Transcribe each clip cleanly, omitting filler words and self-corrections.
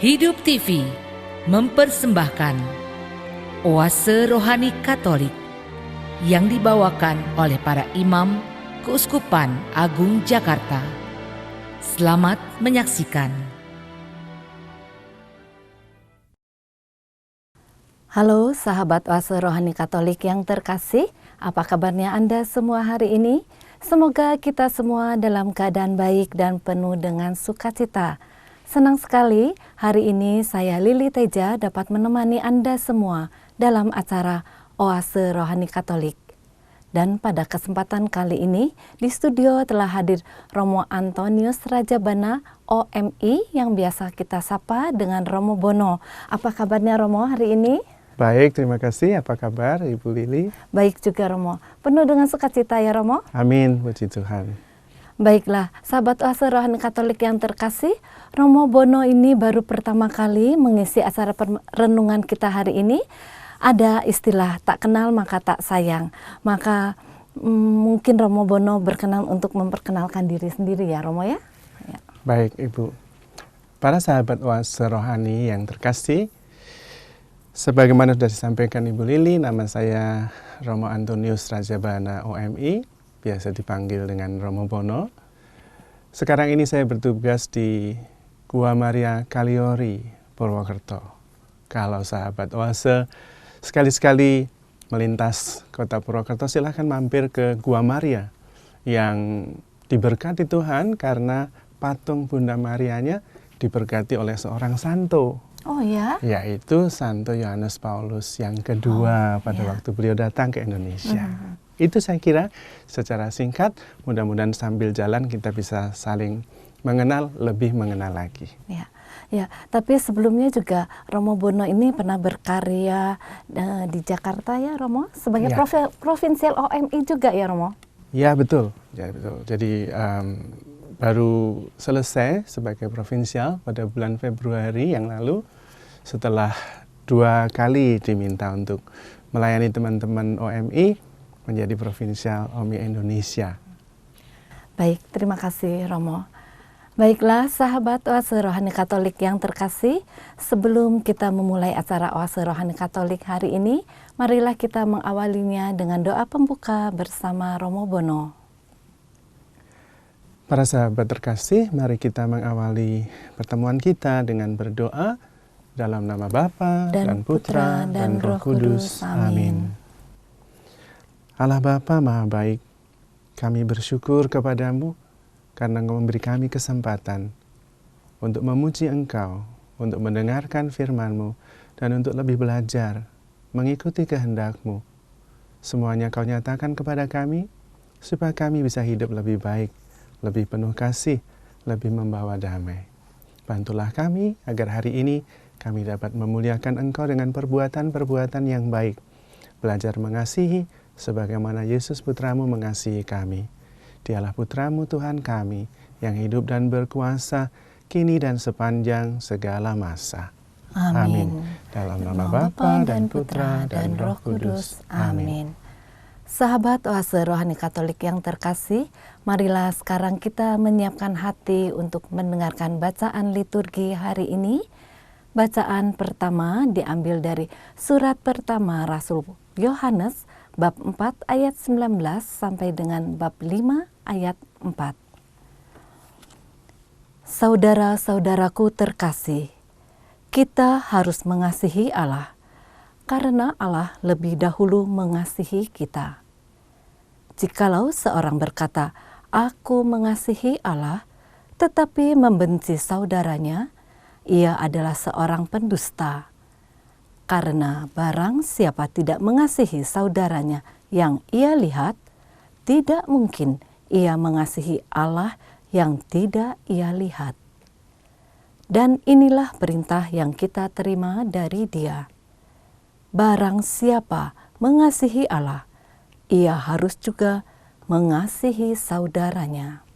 Hidup TV mempersembahkan Oase Rohani Katolik yang dibawakan oleh para imam Keuskupan Agung Jakarta. Selamat menyaksikan. Halo sahabat Oase Rohani Katolik yang terkasih, apa kabarnya Anda semua hari ini? Semoga kita semua dalam keadaan baik dan penuh dengan sukacita. Senang sekali hari ini saya Lili Teja dapat menemani Anda semua dalam acara Oase Rohani Katolik. Dan pada kesempatan kali ini di studio telah hadir Romo Antonius Rajabana OMI yang biasa kita sapa dengan Romo Bono. Apa kabarnya Romo hari ini? Baik, terima kasih. Apa kabar Ibu Lili? Baik juga Romo. Penuh dengan sukacita ya Romo? Amin, puji Tuhan. Baiklah, sahabat Oase Rohani Katolik yang terkasih, Romo Bono ini baru pertama kali mengisi acara renungan kita hari ini. Ada istilah tak kenal maka tak sayang. Maka mungkin Romo Bono berkenan untuk memperkenalkan diri sendiri ya Romo ya? Baik Ibu. Para sahabat Oase Rohani yang terkasih, sebagaimana sudah disampaikan Ibu Lili, nama saya Romo Antonius Rajabana OMI, biasa dipanggil dengan Romo Bono. Sekarang ini saya bertugas di Gua Maria Kaliori, Purwokerto. Kalau sahabat Oase sekali-sekali melintas kota Purwokerto, silahkan mampir ke Gua Maria yang diberkati Tuhan karena patung Bunda Marianya diberkati oleh seorang santo. Oh ya? Yaitu Santo Yohanes Paulus yang kedua pada waktu beliau datang ke Indonesia. Itu saya kira secara singkat, mudah-mudahan sambil jalan kita bisa saling mengenal, lebih mengenal lagi. Ya, tapi sebelumnya juga Romo Bono ini pernah berkarya di Jakarta ya Romo, sebagai provinsial OMI juga ya Romo? Ya betul, jadi baru selesai sebagai provinsial pada bulan Februari yang lalu, setelah 2 kali diminta untuk melayani teman-teman OMI menjadi provinsial OMI Indonesia. Baik, terima kasih Romo. Baiklah sahabat Oase Rohani Katolik yang terkasih, sebelum kita memulai acara Oase Rohani Katolik hari ini, marilah kita mengawalinya dengan doa pembuka bersama Romo Bono. Para sahabat terkasih, mari kita mengawali pertemuan kita dengan berdoa dalam nama Bapa dan Putra dan Roh Kudus. Amin. Allah Bapa Maha Baik, kami bersyukur kepadamu karena Engkau memberi kami kesempatan untuk memuji Engkau, untuk mendengarkan firman-Mu, dan untuk lebih belajar, mengikuti kehendak-Mu. Semuanya Kau nyatakan kepada kami, supaya kami bisa hidup lebih baik, lebih penuh kasih, lebih membawa damai. Bantulah kami agar hari ini kami dapat memuliakan Engkau dengan perbuatan-perbuatan yang baik, belajar mengasihi, sebagaimana Yesus Putramu mengasihi kami. Dialah Putramu Tuhan kami, yang hidup dan berkuasa, kini dan sepanjang segala masa. Amin. Dalam nama Bapa dan Putra dan Roh Kudus. Amin. Sahabat Oase Rohani Katolik yang terkasih, marilah sekarang kita menyiapkan hati untuk mendengarkan bacaan liturgi hari ini. Bacaan pertama diambil dari surat pertama Rasul Yohanes, bab 4 ayat 19 sampai dengan bab 5 ayat 4. Saudara-saudaraku terkasih, kita harus mengasihi Allah, karena Allah lebih dahulu mengasihi kita. Jikalau seorang berkata, "Aku mengasihi Allah," tetapi membenci saudaranya, ia adalah seorang pendusta. Karena barang siapa tidak mengasihi saudaranya yang ia lihat, tidak mungkin ia mengasihi Allah yang tidak ia lihat. Dan inilah perintah yang kita terima dari Dia. Barang siapa mengasihi Allah, ia harus juga mengasihi saudaranya.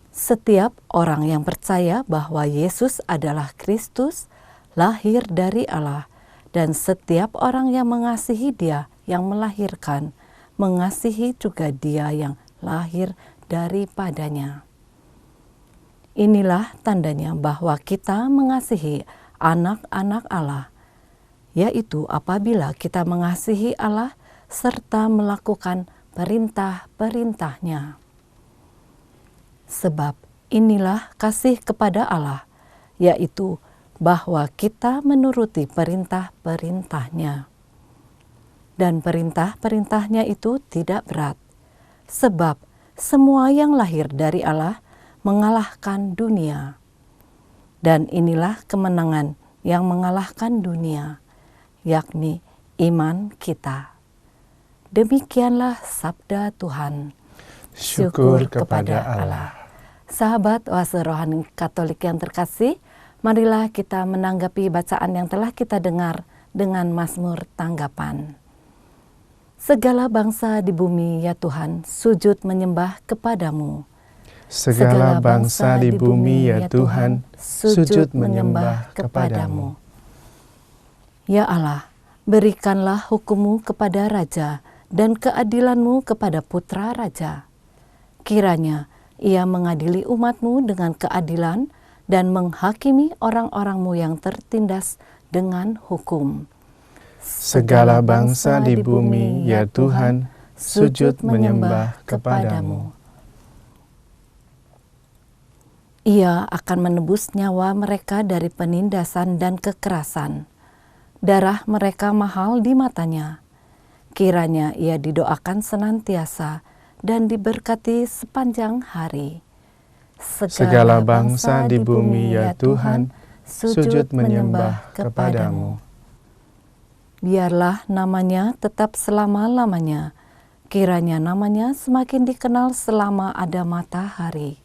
Setiap orang yang percaya bahwa Yesus adalah Kristus, lahir dari Allah, dan setiap orang yang mengasihi Dia yang melahirkan, mengasihi juga Dia yang lahir daripadanya. Inilah tandanya bahwa kita mengasihi anak-anak Allah, yaitu apabila kita mengasihi Allah serta melakukan perintah-perintahnya. Sebab inilah kasih kepada Allah, yaitu bahwa kita menuruti perintah-perintahnya. Dan perintah-perintahnya itu tidak berat, sebab semua yang lahir dari Allah mengalahkan dunia. Dan inilah kemenangan yang mengalahkan dunia, yakni iman kita. Demikianlah sabda Tuhan. Syukur kepada Allah. Sahabat Oase Rohani Katolik yang terkasih, marilah kita menanggapi bacaan yang telah kita dengar dengan mazmur tanggapan. Segala bangsa di bumi, ya Tuhan, sujud menyembah kepadamu. Segala bangsa di bumi, ya Tuhan, sujud menyembah kepadamu. Ya Allah, berikanlah hukum-Mu kepada raja dan keadilan-Mu kepada putra raja. Kiranya Ia mengadili umat-Mu dengan keadilan dan menghakimi orang-orang-Mu yang tertindas dengan hukum. Segala bangsa di bumi, ya Tuhan, sujud menyembah kepadamu. Ia akan menebus nyawa mereka dari penindasan dan kekerasan. Darah mereka mahal di matanya. Kiranya Ia didoakan senantiasa dan diberkati sepanjang hari. Segala bangsa di bumi, ya Tuhan, sujud menyembah kepadamu. Biarlah namanya tetap selama-lamanya. Kiranya namanya semakin dikenal selama ada matahari.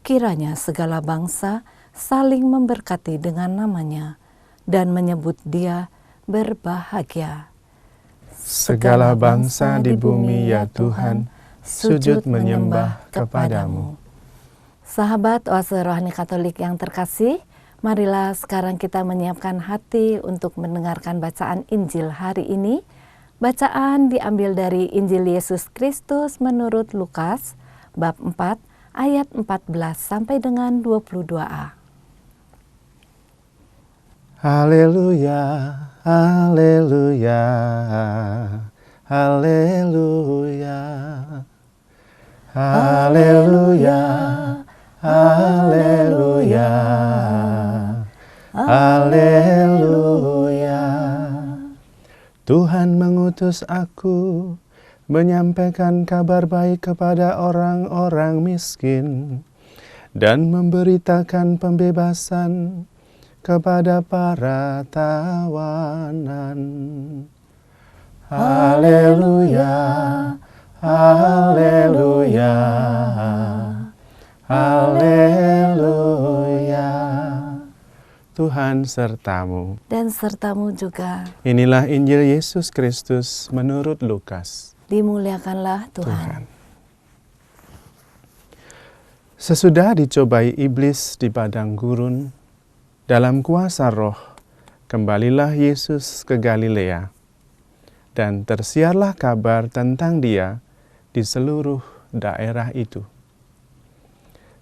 Kiranya segala bangsa saling memberkati dengan namanya dan menyebut Dia berbahagia. Segala bangsa di bumi, ya Tuhan, sujud menyembah kepadamu. Sahabat Oase Rohani Katolik yang terkasih, marilah sekarang kita menyiapkan hati untuk mendengarkan bacaan Injil hari ini. Bacaan diambil dari Injil Yesus Kristus menurut Lukas, bab 4, ayat 14 sampai dengan 22a. Haleluya, haleluya, haleluya, haleluya, haleluya, haleluya. Tuhan mengutus aku menyampaikan kabar baik kepada orang-orang miskin dan memberitakan pembebasan kepada para tawanan. Haleluya, haleluya, haleluya. Tuhan sertamu. Dan sertamu juga. Inilah Injil Yesus Kristus menurut Lukas. Dimuliakanlah Tuhan. Sesudah dicobai iblis di padang gurun, dalam kuasa Roh, kembalilah Yesus ke Galilea, dan tersiarlah kabar tentang Dia di seluruh daerah itu.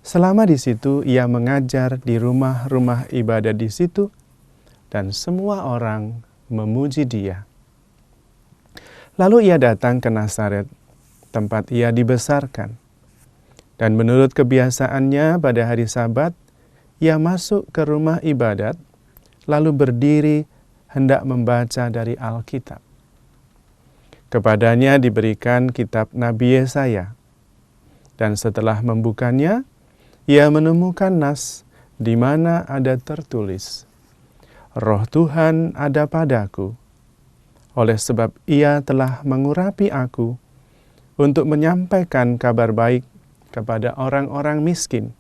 Selama di situ, Ia mengajar di rumah-rumah ibadat di situ, dan semua orang memuji Dia. Lalu Ia datang ke Nazaret, tempat Ia dibesarkan. Dan menurut kebiasaannya pada hari Sabat, Ia masuk ke rumah ibadat, lalu berdiri hendak membaca dari Alkitab. Kepadanya diberikan kitab Nabi Yesaya, dan setelah membukanya, Ia menemukan nas di mana ada tertulis, Roh Tuhan ada padaku, oleh sebab Ia telah mengurapi aku untuk menyampaikan kabar baik kepada orang-orang miskin.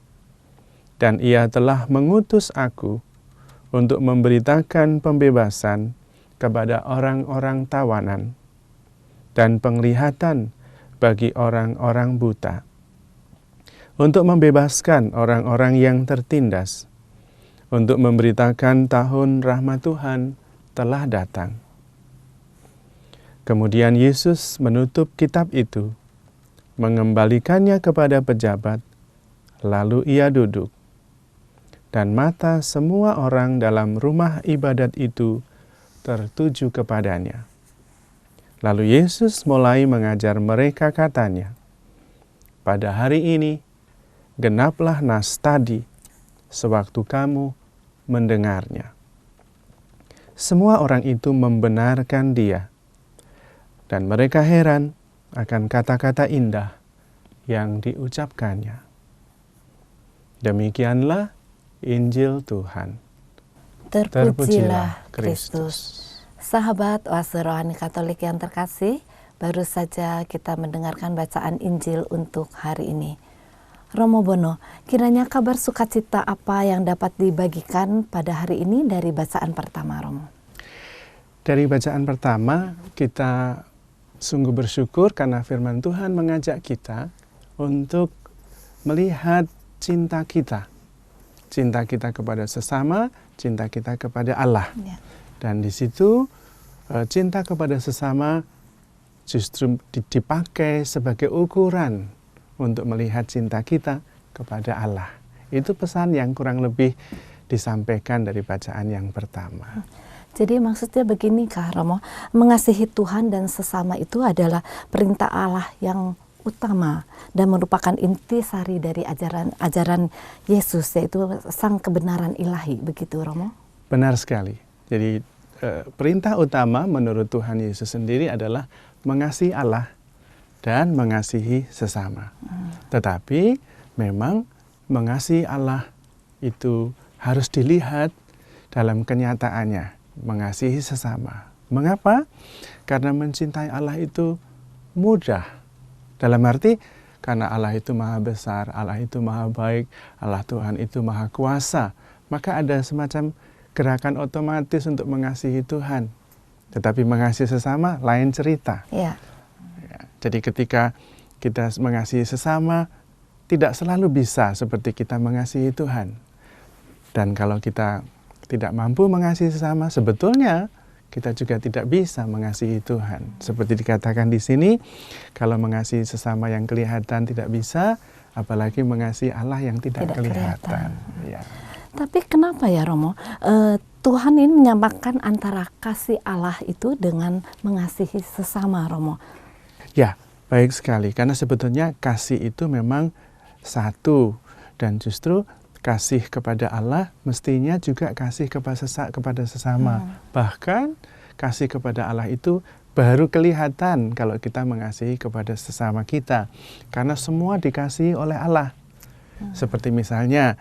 Dan Ia telah mengutus aku untuk memberitakan pembebasan kepada orang-orang tawanan dan penglihatan bagi orang-orang buta, untuk membebaskan orang-orang yang tertindas, untuk memberitakan tahun rahmat Tuhan telah datang. Kemudian Yesus menutup kitab itu, mengembalikannya kepada pejabat, Lalu ia duduk, dan mata semua orang dalam rumah ibadat itu tertuju kepadanya. Lalu Yesus mulai mengajar mereka, katanya, "Pada hari ini genaplah nas tadi sewaktu kamu mendengarnya." Semua orang itu membenarkan dia, dan mereka heran akan kata-kata indah yang diucapkannya. Demikianlah Injil Tuhan. Terpujilah Kristus. Sahabat Oase Rohani Katolik yang terkasih, baru saja kita mendengarkan bacaan Injil untuk hari ini. Romo Bono, kiranya kabar sukacita apa yang dapat dibagikan pada hari ini dari bacaan pertama, Romo? Dari bacaan pertama, kita sungguh bersyukur karena firman Tuhan mengajak kita untuk melihat cinta kita kepada sesama, cinta kita kepada Allah. Ya. Dan di situ cinta kepada sesama justru dipakai sebagai ukuran untuk melihat cinta kita kepada Allah. Itu pesan yang kurang lebih disampaikan dari bacaan yang pertama. Jadi maksudnya begini Kak Romo, mengasihi Tuhan dan sesama itu adalah perintah Allah yang utama dan merupakan intisari dari ajaran Yesus, yaitu sang kebenaran ilahi, begitu Romo? Benar sekali. Jadi perintah utama menurut Tuhan Yesus sendiri adalah mengasihi Allah dan mengasihi sesama. Tetapi memang mengasihi Allah itu harus dilihat dalam kenyataannya, mengasihi sesama. Mengapa? Karena mencintai Allah itu mudah. Dalam arti karena Allah itu maha besar, Allah itu maha baik, Allah Tuhan itu maha kuasa. Maka ada semacam gerakan otomatis untuk mengasihi Tuhan. Tetapi mengasihi sesama lain cerita. Ya. Jadi ketika kita mengasihi sesama, tidak selalu bisa seperti kita mengasihi Tuhan. Dan kalau kita tidak mampu mengasihi sesama, sebetulnya kita juga tidak bisa mengasihi Tuhan. Seperti dikatakan di sini, kalau mengasihi sesama yang kelihatan tidak bisa, apalagi mengasihi Allah yang tidak kelihatan. Ya. Tapi kenapa ya Romo, Tuhan ini menyamakan antara kasih Allah itu dengan mengasihi sesama, Romo? Ya, baik sekali. Karena sebetulnya kasih itu memang satu. Dan justru kasih kepada Allah mestinya juga kasih kepada sesama. Bahkan kasih kepada Allah itu baru kelihatan kalau kita mengasihi kepada sesama kita. Karena semua dikasihi oleh Allah. Seperti misalnya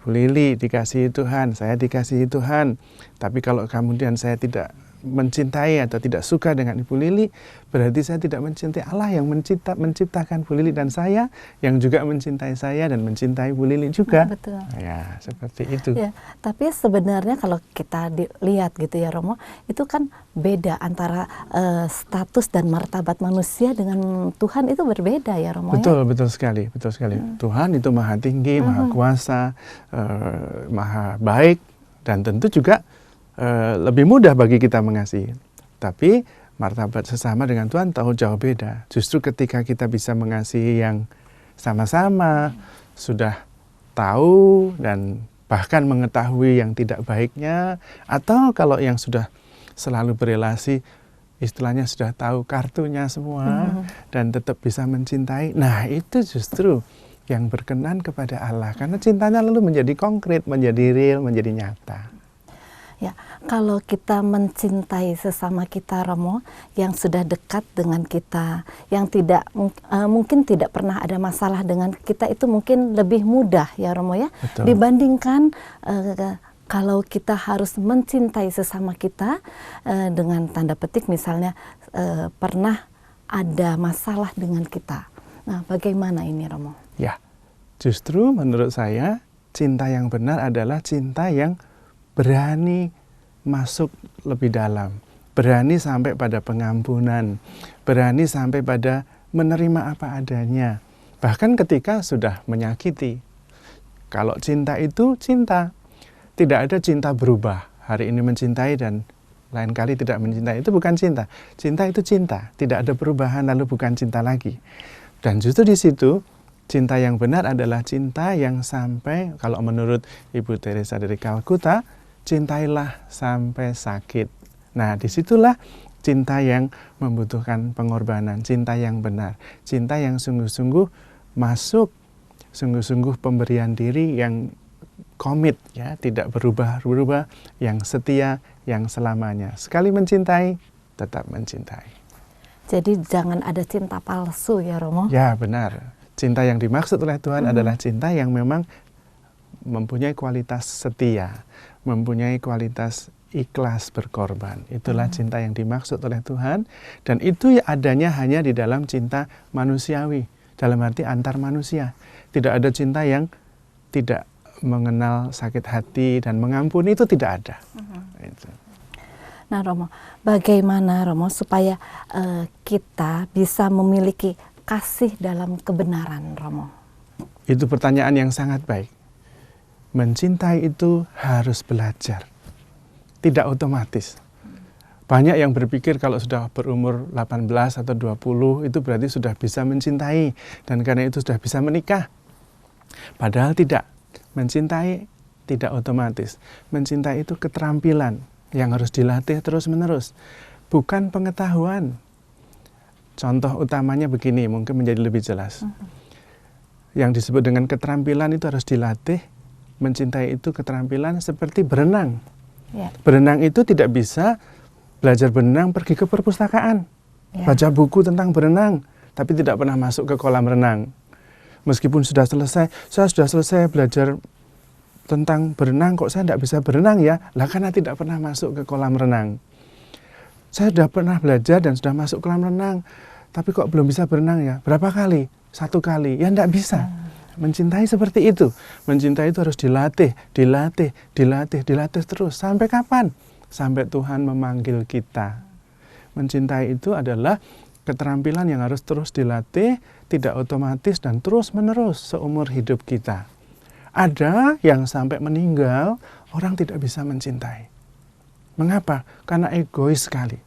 Bu Lili dikasihi Tuhan, saya dikasihi Tuhan. Tapi kalau kemudian saya tidak mencintai atau tidak suka dengan Ibu Lili, berarti saya tidak mencintai Allah yang menciptakan Bu Lili dan saya, yang juga mencintai saya dan mencintai Bu Lili juga. Betul. Ya, seperti itu. Ya, tapi sebenarnya kalau kita lihat gitu ya Romo, itu kan beda antara status dan martabat manusia dengan Tuhan itu berbeda ya Romo. Betul, ya? Betul sekali, betul sekali. Tuhan itu maha tinggi, maha kuasa, maha baik, dan tentu juga lebih mudah bagi kita mengasihi. Tapi martabat sesama dengan Tuhan jauh beda. Justru ketika kita bisa mengasihi yang sama-sama, sudah tahu dan bahkan mengetahui yang tidak baiknya, atau kalau yang sudah selalu berelasi, istilahnya sudah tahu kartunya semua, dan tetap bisa mencintai. Nah, itu justru yang berkenan kepada Allah. Karena cintanya lalu menjadi konkret, menjadi real, menjadi nyata. Ya, kalau kita mencintai sesama kita Romo, yang sudah dekat dengan kita, yang tidak mungkin tidak pernah ada masalah dengan kita, itu mungkin lebih mudah ya Romo ya. Betul. Dibandingkan kalau kita harus mencintai sesama kita dengan tanda petik misalnya pernah ada masalah dengan kita. Nah, bagaimana ini Romo? Ya, justru menurut saya cinta yang benar adalah cinta yang berani masuk lebih dalam, berani sampai pada pengampunan, berani sampai pada menerima apa adanya. Bahkan ketika sudah menyakiti. Kalau cinta itu cinta, tidak ada cinta berubah. Hari ini mencintai dan lain kali tidak mencintai, itu bukan cinta. Cinta itu cinta, tidak ada perubahan lalu bukan cinta lagi. Dan justru di situ Cinta yang benar adalah cinta yang sampai, kalau menurut Ibu Teresa dari Kalkuta, cintailah sampai sakit. Nah, disitulah cinta yang membutuhkan pengorbanan, cinta yang benar, cinta yang sungguh-sungguh masuk, sungguh-sungguh pemberian diri yang komit, ya, tidak berubah-ubah, yang setia, yang selamanya. Sekali mencintai, tetap mencintai. Jadi jangan ada cinta palsu ya Romo? Ya, benar. Cinta yang dimaksud oleh Tuhan adalah cinta yang memang mempunyai kualitas setia, mempunyai kualitas ikhlas berkorban. Itulah cinta yang dimaksud oleh Tuhan, dan itu adanya hanya di dalam cinta manusiawi, dalam arti antar manusia. Tidak ada cinta yang tidak mengenal sakit hati dan mengampuni, itu tidak ada. Itu. Nah Romo, bagaimana Romo supaya kita bisa memiliki kasih dalam kebenaran, Romo? Itu pertanyaan yang sangat baik. Mencintai itu harus belajar, tidak otomatis. Banyak yang berpikir kalau sudah berumur 18 atau 20 itu berarti sudah bisa mencintai, dan karena itu sudah bisa menikah. Padahal tidak. Mencintai tidak otomatis. Mencintai itu keterampilan yang harus dilatih terus-menerus, bukan pengetahuan. Contoh utamanya begini, mungkin menjadi lebih jelas. Yang disebut dengan keterampilan itu harus dilatih. Mencintai itu keterampilan seperti berenang. Berenang itu tidak bisa belajar berenang pergi ke perpustakaan, baca buku tentang berenang, tapi tidak pernah masuk ke kolam renang. Meskipun sudah selesai, saya sudah selesai belajar tentang berenang, kok saya tidak bisa berenang ya? Lah karena tidak pernah masuk ke kolam renang. Saya sudah pernah belajar dan sudah masuk kolam renang, tapi kok belum bisa berenang ya? Berapa kali? 1 kali. Ya tidak bisa. Mencintai seperti itu. Mencintai itu harus dilatih, dilatih, dilatih, dilatih terus. Sampai kapan? Sampai Tuhan memanggil kita. Mencintai itu adalah keterampilan yang harus terus dilatih, tidak otomatis dan terus-menerus seumur hidup kita. Ada yang sampai meninggal, orang tidak bisa mencintai. Mengapa? Karena egois sekali.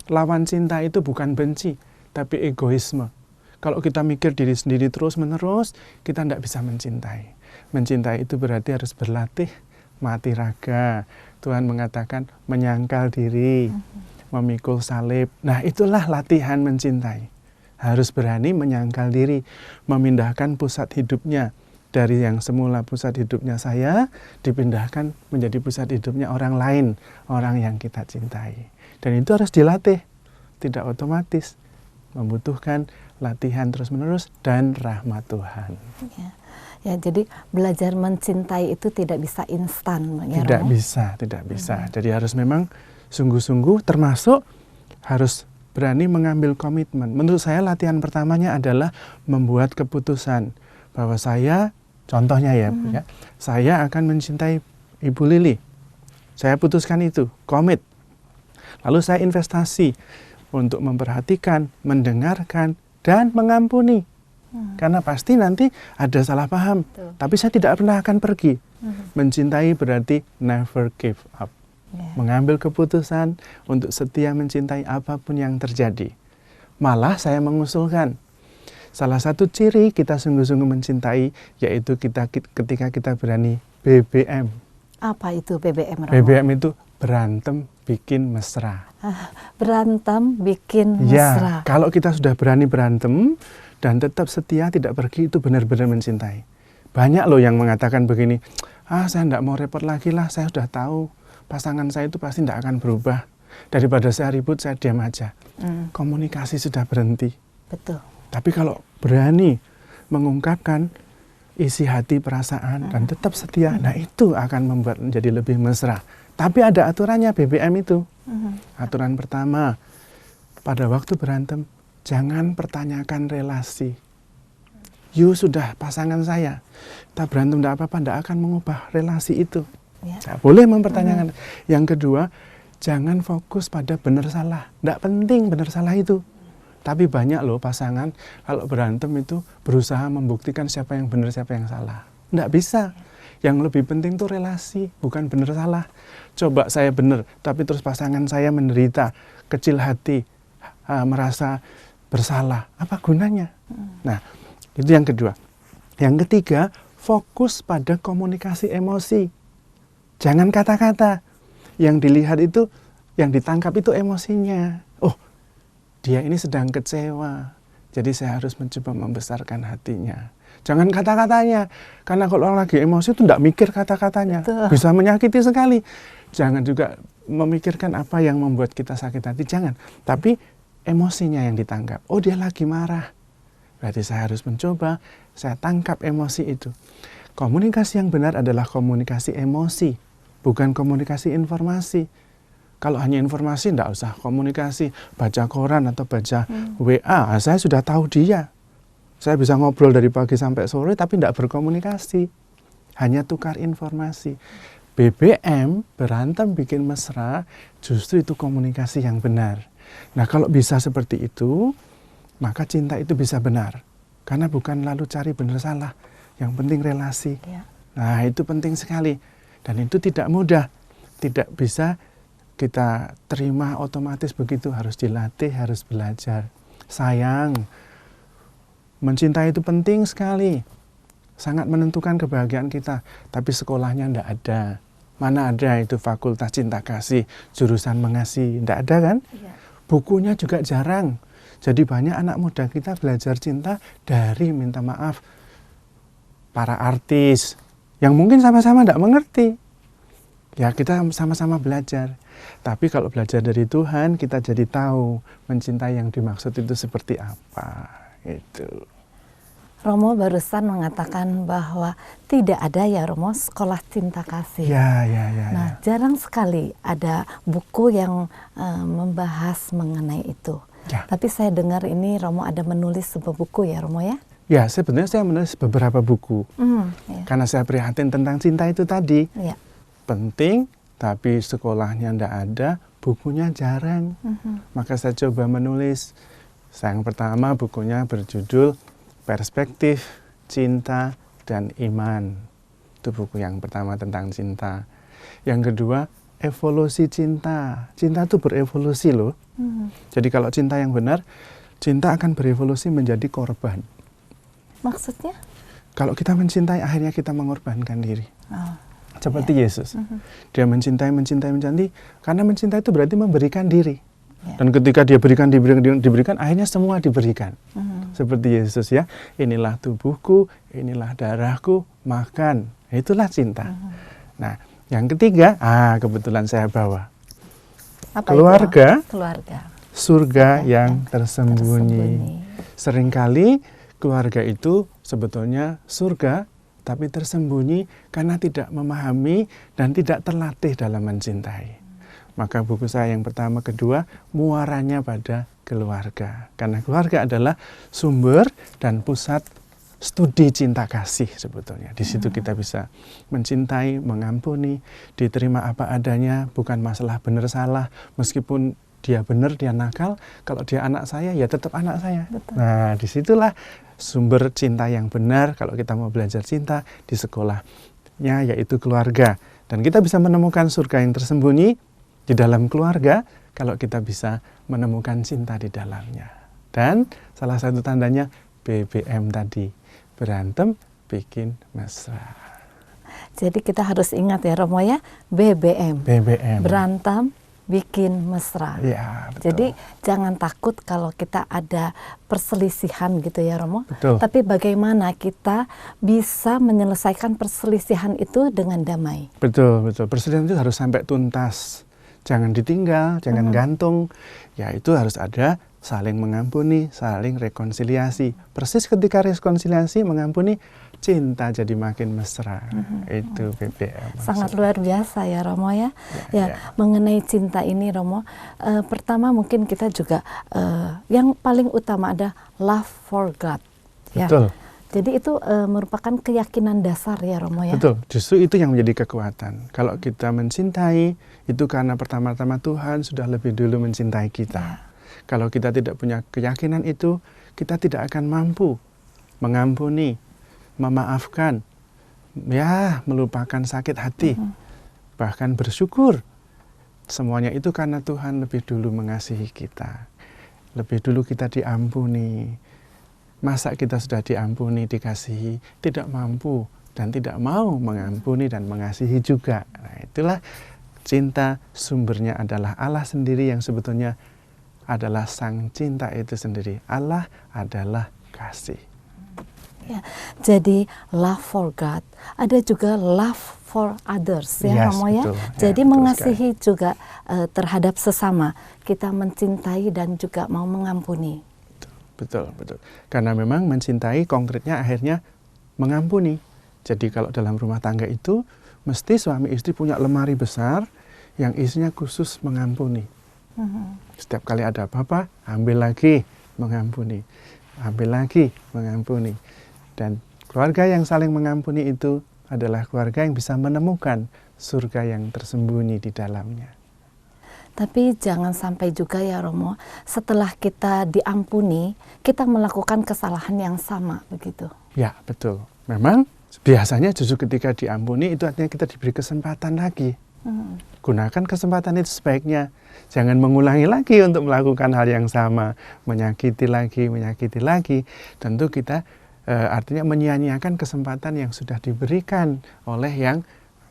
Lawan cinta itu bukan benci, tapi egoisme. Kalau kita mikir diri sendiri terus-menerus, kita tidak bisa mencintai. Mencintai itu berarti harus berlatih, mati raga. Tuhan mengatakan menyangkal diri, memikul salib. Nah, itulah latihan mencintai. Harus berani menyangkal diri, memindahkan pusat hidupnya. Dari yang semula pusat hidupnya saya, dipindahkan menjadi pusat hidupnya orang lain, orang yang kita cintai. Dan itu harus dilatih, tidak otomatis. Membutuhkan latihan terus-menerus dan rahmat Tuhan. Ya, jadi belajar mencintai itu tidak bisa instan. Ya, tidak Romo? bisa, tidak bisa. Jadi harus memang sungguh-sungguh, termasuk harus berani mengambil komitmen. Menurut saya latihan pertamanya adalah membuat keputusan bahwa saya, contohnya ya, saya akan mencintai Ibu Lili. Saya putuskan itu, komit. Lalu saya investasi untuk memperhatikan, mendengarkan, dan mengampuni. Karena pasti nanti ada salah paham. Tapi saya tidak pernah akan pergi. Mencintai berarti never give up. Mengambil keputusan untuk setia mencintai apapun yang terjadi. Malah saya mengusulkan, salah satu ciri kita sungguh-sungguh mencintai, yaitu ketika kita berani BBM. Apa itu BBM, Romo? BBM itu berantem bikin mesra. Berantem bikin Ya, mesra. kalau kita sudah berani berantem dan tetap setia tidak pergi, itu benar-benar mencintai. Banyak loh yang mengatakan begini, saya tidak mau repot lagi lah, saya sudah tahu pasangan saya itu pasti tidak akan berubah. Daripada saya ribut, saya diam aja. Komunikasi sudah berhenti. Betul. Tapi kalau berani mengungkapkan isi hati, perasaan, dan tetap setia, nah itu akan membuat menjadi lebih mesra. Tapi ada aturannya BBM itu. Aturan pertama, pada waktu berantem, jangan pertanyakan relasi. You sudah pasangan saya, kita berantem tidak apa-apa, tidak akan mengubah relasi itu. Tidak boleh mempertanyakan. Yang kedua, jangan fokus pada benar salah. Tidak penting benar salah itu. Tapi banyak loh pasangan kalau berantem itu berusaha membuktikan siapa yang benar, siapa yang salah. Tidak bisa. Yang lebih penting itu relasi, bukan benar salah. Coba saya benar, tapi terus pasangan saya menderita, kecil hati, merasa bersalah. Apa gunanya? Nah, itu yang kedua. Yang ketiga, fokus pada komunikasi emosi. Jangan kata-kata. Yang dilihat itu, yang ditangkap itu emosinya. Oh, dia ini sedang kecewa. Jadi saya harus mencoba membesarkan hatinya. Jangan kata-katanya. Karena kalau orang lagi emosi itu tidak mikir kata-katanya. Bisa menyakiti sekali. Jangan juga memikirkan apa yang membuat kita sakit hati. Jangan. Tapi emosinya yang ditangkap. Oh, dia lagi marah. Berarti saya harus mencoba, saya tangkap emosi itu. Komunikasi yang benar adalah komunikasi emosi, bukan komunikasi informasi. Kalau hanya informasi, tidak usah komunikasi, baca koran atau baca WA, saya sudah tahu dia. Saya bisa ngobrol dari pagi sampai sore, tapi tidak berkomunikasi. Hanya tukar informasi. BBM, berantem bikin mesra, justru itu komunikasi yang benar. Nah, kalau bisa seperti itu, maka cinta itu bisa benar. Karena bukan lalu cari benar salah. Yang penting relasi. Ya. Nah, itu penting sekali. Dan itu tidak mudah. Tidak bisa kita terima otomatis begitu. Harus dilatih, harus belajar. Sayang. Mencintai itu penting sekali. Sangat menentukan kebahagiaan kita. Tapi sekolahnya tidak ada. Mana ada itu fakultas cinta kasih, jurusan mengasihi. Tidak ada kan? Ya. Bukunya juga jarang. Jadi banyak anak muda kita belajar cinta dari, minta maaf, para artis yang mungkin sama-sama tidak mengerti. Ya, kita sama-sama belajar. Tapi kalau belajar dari Tuhan, kita jadi tahu mencintai yang dimaksud itu seperti apa. Itu. Romo barusan mengatakan bahwa tidak ada ya Romo sekolah cinta kasih. Ya. Nah, jarang sekali ada buku yang membahas mengenai itu. Ya. Tapi saya dengar ini Romo ada menulis sebuah buku ya Romo ya? Ya, sebenarnya saya menulis beberapa buku. Ya. Karena saya prihatin tentang cinta itu tadi. Ya. Penting, tapi sekolahnya tidak ada, bukunya jarang. Maka saya coba menulis. Yang pertama bukunya berjudul Perspektif, Cinta, dan Iman. Itu buku yang pertama tentang cinta. Yang kedua, evolusi cinta. Cinta itu berevolusi loh. Jadi kalau cinta yang benar, cinta akan berevolusi menjadi korban. Maksudnya? Kalau kita mencintai, akhirnya kita mengorbankan diri. Seperti Yesus. Dia mencintai, karena mencintai itu berarti memberikan diri. Dan ketika dia diberikan, akhirnya semua diberikan. Seperti Yesus ya, inilah tubuhku, inilah darahku, makan. Itulah cinta. Nah, yang ketiga, kebetulan saya bawa. Apa keluarga, surga yang tersembunyi. Seringkali keluarga itu sebetulnya surga, tapi tersembunyi karena tidak memahami dan tidak terlatih dalam mencintai. Maka buku saya yang pertama, kedua, muaranya pada keluarga. Karena keluarga adalah sumber dan pusat studi cinta kasih sebetulnya. Di situ kita bisa mencintai, mengampuni, diterima apa adanya, bukan masalah benar salah. Meskipun dia benar, dia nakal, kalau dia anak saya, ya tetap anak saya. Betul. Nah, disitulah sumber cinta yang benar kalau kita mau belajar cinta di sekolahnya, yaitu keluarga. Dan kita bisa menemukan surga yang tersembunyi di dalam keluarga kalau kita bisa menemukan cinta di dalamnya. Dan salah satu tandanya BBM tadi, berantem bikin mesra. Jadi kita harus ingat ya Romo ya, BBM. Berantem bikin mesra. Ya, betul. Jadi jangan takut kalau kita ada perselisihan gitu ya Romo. Betul. Tapi bagaimana kita bisa menyelesaikan perselisihan itu dengan damai. Betul. Perselisihan itu harus sampai tuntas. Jangan ditinggal, jangan gantung. Ya, itu harus ada saling mengampuni, saling rekonsiliasi. Persis ketika rekonsiliasi, mengampuni, cinta jadi makin mesra. Itu BBM. Sangat luar biasa ya Romo ya. Mengenai cinta ini Romo, pertama mungkin kita juga yang paling utama ada love for God. Betul. Jadi itu merupakan keyakinan dasar ya Romo ya. Betul, justru itu yang menjadi kekuatan. Kalau kita mencintai, itu karena pertama-tama Tuhan sudah lebih dulu mencintai kita. Ya. Kalau kita tidak punya keyakinan itu, kita tidak akan mampu mengampuni, memaafkan, ya melupakan sakit hati, bahkan bersyukur. Semuanya itu karena Tuhan lebih dulu mengasihi kita. Lebih dulu kita diampuni. Masa kita sudah diampuni, dikasihi, tidak mampu dan tidak mau mengampuni dan mengasihi juga. Nah, itulah cinta sumbernya adalah Allah sendiri yang sebetulnya adalah sang cinta itu sendiri. Allah adalah kasih. Ya, jadi love for God, ada juga love for others ya, Romo ya. Betul. Jadi betul mengasihi sekali. juga terhadap sesama, kita mencintai dan juga mau mengampuni. Betul. Karena memang mencintai konkretnya akhirnya mengampuni. Jadi kalau dalam rumah tangga itu mesti suami istri punya lemari besar yang isinya khusus mengampuni. Setiap kali ada apa-apa, ambil lagi mengampuni, ambil lagi mengampuni. Dan keluarga yang saling mengampuni itu adalah keluarga yang bisa menemukan surga yang tersembunyi di dalamnya. Tapi jangan sampai juga ya Romo, setelah kita diampuni, kita melakukan kesalahan yang sama begitu. Ya, betul. Memang biasanya justru ketika diampuni itu artinya kita diberi kesempatan lagi. Gunakan kesempatan itu sebaiknya. Jangan mengulangi lagi untuk melakukan hal yang sama, menyakiti lagi. Tentu kita artinya menyia-nyiakan kesempatan yang sudah diberikan oleh yang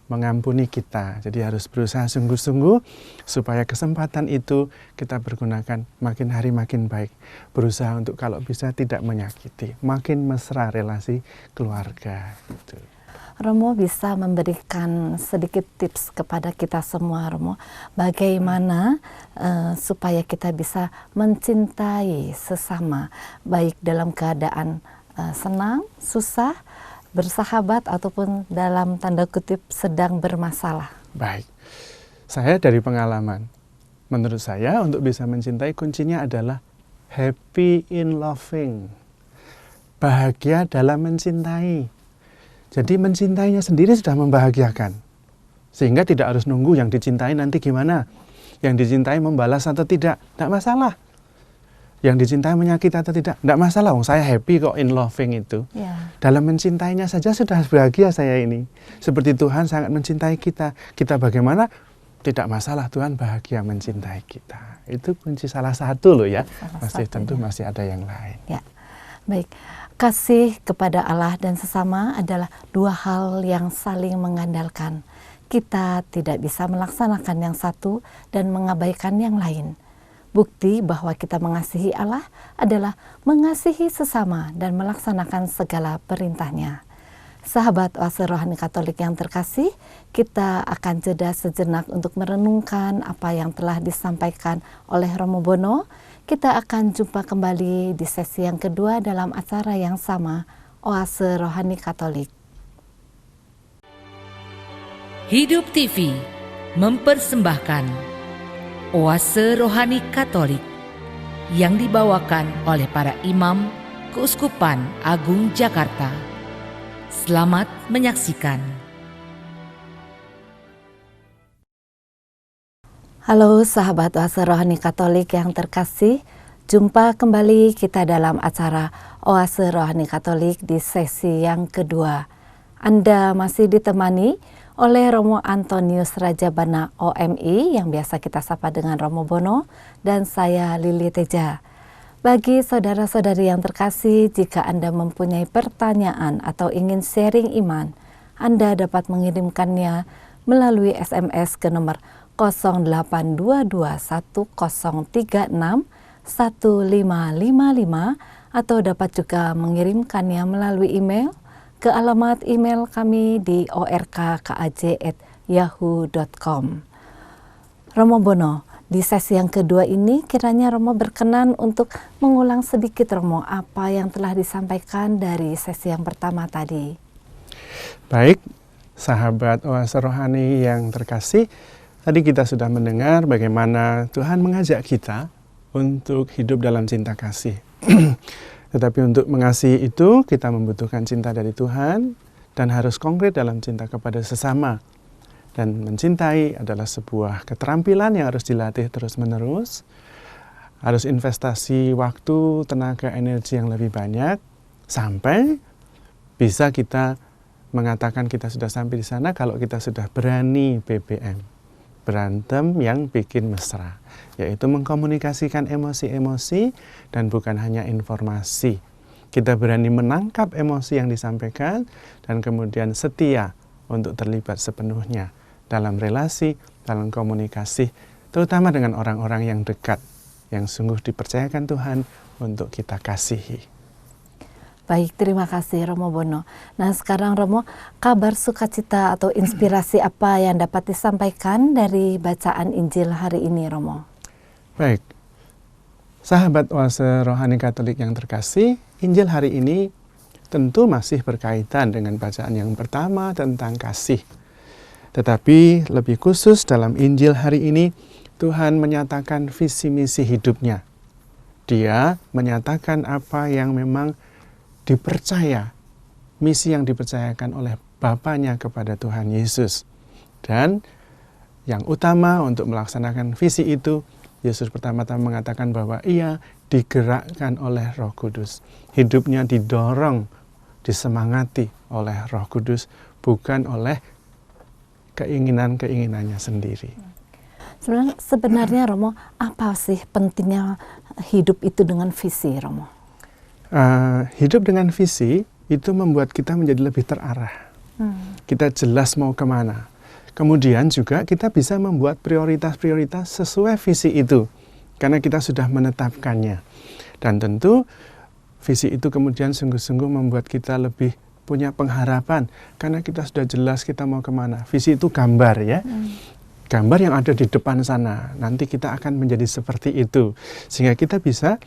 mengampuni kita. Jadi harus berusaha sungguh-sungguh supaya kesempatan itu kita pergunakan makin hari makin baik. Berusaha untuk kalau bisa tidak menyakiti, makin mesra relasi keluarga. Gitu. Romo bisa memberikan sedikit tips kepada kita semua, Romo, bagaimana supaya kita bisa mencintai sesama, baik dalam keadaan senang, susah, bersahabat, ataupun dalam tanda kutip sedang bermasalah. Baik, saya dari pengalaman, menurut saya untuk bisa mencintai kuncinya adalah happy in loving, bahagia dalam mencintai. Jadi mencintainya sendiri sudah membahagiakan, sehingga tidak harus nunggu yang dicintai nanti gimana, yang dicintai membalas atau tidak masalah. Yang dicintai menyakiti atau tidak masalah. Saya happy kok in loving itu. Ya. Dalam mencintainya saja sudah bahagia saya ini. Seperti Tuhan sangat mencintai kita. Kita bagaimana? Tidak masalah, Tuhan bahagia mencintai kita. Itu kunci salah satu loh ya. Tentu masih ada yang lain. Ya. Baik. Kasih kepada Allah dan sesama adalah dua hal yang saling mengandalkan. Kita tidak bisa melaksanakan yang satu dan mengabaikan yang lain. Bukti bahwa kita mengasihi Allah adalah mengasihi sesama dan melaksanakan segala perintahnya. Sahabat Oase Rohani Katolik yang terkasih, kita akan jeda sejenak untuk merenungkan apa yang telah disampaikan oleh Romo Bono. Kita akan jumpa kembali di sesi yang kedua dalam acara yang sama, Oase Rohani Katolik. Hidup TV mempersembahkan Oase Rohani Katolik yang dibawakan oleh para imam Keuskupan Agung Jakarta. Selamat menyaksikan. Halo sahabat Oase Rohani Katolik yang terkasih, jumpa kembali kita dalam acara Oase Rohani Katolik di sesi yang kedua. Anda masih ditemani oleh Romo Antonius Rajabana OMI yang biasa kita sapa dengan Romo Bono, dan saya Lili Teja. Bagi saudara-saudari yang terkasih, jika Anda mempunyai pertanyaan atau ingin sharing iman, Anda dapat mengirimkannya melalui SMS ke nomor 082210361555 atau dapat juga mengirimkannya melalui email ke alamat email kami di orkkaj@yahoo.com. Romo Bono, di sesi yang kedua ini kiranya Romo berkenan untuk mengulang sedikit Romo apa yang telah disampaikan dari sesi yang pertama tadi. Baik, sahabat Oase Rohani yang terkasih, tadi kita sudah mendengar bagaimana Tuhan mengajak kita untuk hidup dalam cinta kasih. Tetapi untuk mengasihi itu kita membutuhkan cinta dari Tuhan dan harus konkret dalam cinta kepada sesama. Dan mencintai adalah sebuah keterampilan yang harus dilatih terus-menerus. Harus investasi waktu, tenaga, energi yang lebih banyak sampai bisa kita mengatakan kita sudah sampai di sana kalau kita sudah berani BBM. Berantem yang bikin mesra, yaitu mengkomunikasikan emosi-emosi dan bukan hanya informasi. Kita berani menangkap emosi yang disampaikan dan kemudian setia untuk terlibat sepenuhnya dalam relasi, dalam komunikasi, terutama dengan orang-orang yang dekat, yang sungguh dipercayakan Tuhan untuk kita kasihi. Baik, terima kasih Romo Bono. Nah sekarang Romo, kabar sukacita atau inspirasi apa yang dapat disampaikan dari bacaan Injil hari ini Romo? Baik, sahabat Oase Rohani Katolik yang terkasih, Injil hari ini tentu masih berkaitan dengan bacaan yang pertama tentang kasih. Tetapi lebih khusus dalam Injil hari ini, Tuhan menyatakan visi misi hidupnya. Dia menyatakan apa yang memang dipercaya, misi yang dipercayakan oleh Bapanya kepada Tuhan Yesus. Dan yang utama untuk melaksanakan visi itu, Yesus pertama-tama mengatakan bahwa ia digerakkan oleh Roh Kudus. Hidupnya didorong, disemangati oleh Roh Kudus, bukan oleh keinginan-keinginannya sendiri. Sebenarnya Romo, apa sih pentingnya hidup itu dengan visi Romo? Hidup dengan visi itu membuat kita menjadi lebih terarah. Kita jelas mau kemana. Kemudian juga kita bisa membuat prioritas-prioritas sesuai visi itu, karena kita sudah menetapkannya. Dan tentu visi itu kemudian sungguh-sungguh membuat kita lebih punya pengharapan, karena kita sudah jelas kita mau kemana. Visi itu gambar ya. Gambar yang ada di depan sana. Nanti kita akan menjadi seperti itu. Sehingga kita bisa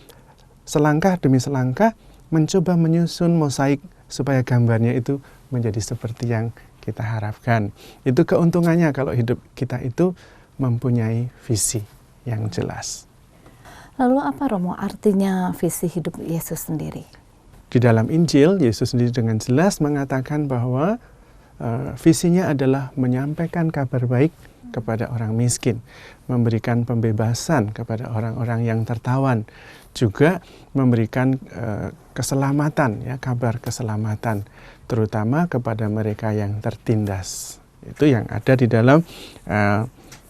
selangkah demi selangkah mencoba menyusun mosaik supaya gambarnya itu menjadi seperti yang kita harapkan. Itu keuntungannya kalau hidup kita itu mempunyai visi yang jelas. Lalu apa Romo artinya visi hidup Yesus sendiri? Di dalam Injil, Yesus sendiri dengan jelas mengatakan bahwa visinya adalah menyampaikan kabar baik kepada orang miskin, memberikan pembebasan kepada orang-orang yang tertawan, juga memberikan keselamatan, ya, kabar keselamatan, terutama kepada mereka yang tertindas. Itu yang ada di dalam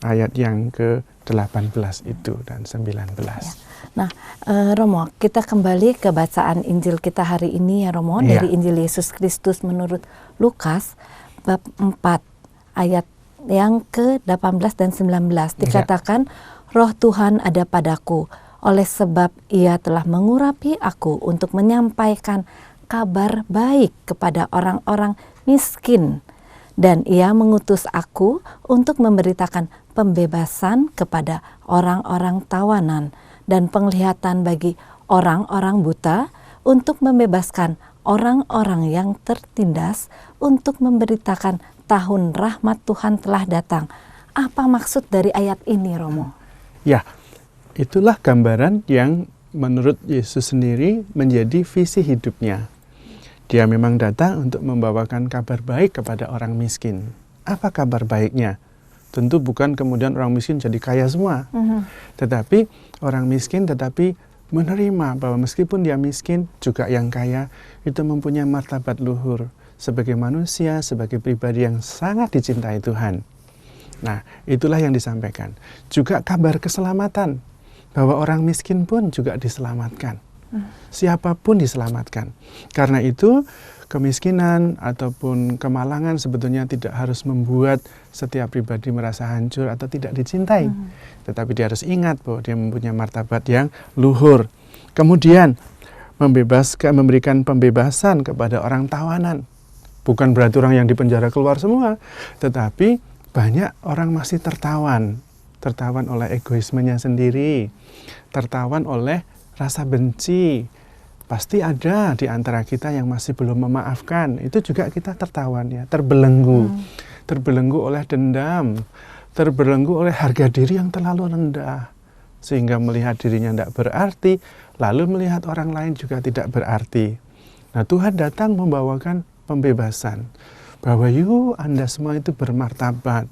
ayat yang ke-18 itu dan 19. Ya. Nah, Romo, kita kembali ke bacaan Injil kita hari ini ya Romo, ya. Dari Injil Yesus Kristus menurut Lukas bab 4 ayat yang ke-18 dan 19 dikatakan, Roh Tuhan ada padaku, oleh sebab ia telah mengurapi aku untuk menyampaikan kabar baik kepada orang-orang miskin, dan ia mengutus aku untuk memberitakan pembebasan kepada orang-orang tawanan dan penglihatan bagi orang-orang buta, untuk membebaskan orang-orang yang tertindas, untuk memberitakan tahun rahmat Tuhan telah datang. Apa maksud dari ayat ini, Romo? Ya, itulah gambaran yang menurut Yesus sendiri menjadi visi hidupnya. Dia memang datang untuk membawakan kabar baik kepada orang miskin. Apa kabar baiknya? Tentu bukan kemudian orang miskin jadi kaya semua. Tetapi orang miskin tetapi menerima bahwa meskipun dia miskin, juga yang kaya itu mempunyai martabat luhur sebagai manusia, sebagai pribadi yang sangat dicintai Tuhan. Nah, itulah yang disampaikan. Juga kabar keselamatan, bahwa orang miskin pun juga diselamatkan. Siapapun diselamatkan. Karena itu, kemiskinan ataupun kemalangan sebetulnya tidak harus membuat setiap pribadi merasa hancur atau tidak dicintai. Tetapi dia harus ingat bahwa dia mempunyai martabat yang luhur. Kemudian, memberikan pembebasan kepada orang tawanan. Bukan berarti orang yang dipenjara keluar semua, tetapi banyak orang masih tertawan oleh egoismenya sendiri, tertawan oleh rasa benci. Pasti ada di antara kita yang masih belum memaafkan. Itu juga kita tertawan ya, terbelenggu oleh dendam, terbelenggu oleh harga diri yang terlalu rendah, sehingga melihat dirinya tidak berarti, lalu melihat orang lain juga tidak berarti. Nah, Tuhan datang membawakan pembebasan, bahwa yuk Anda semua itu bermartabat,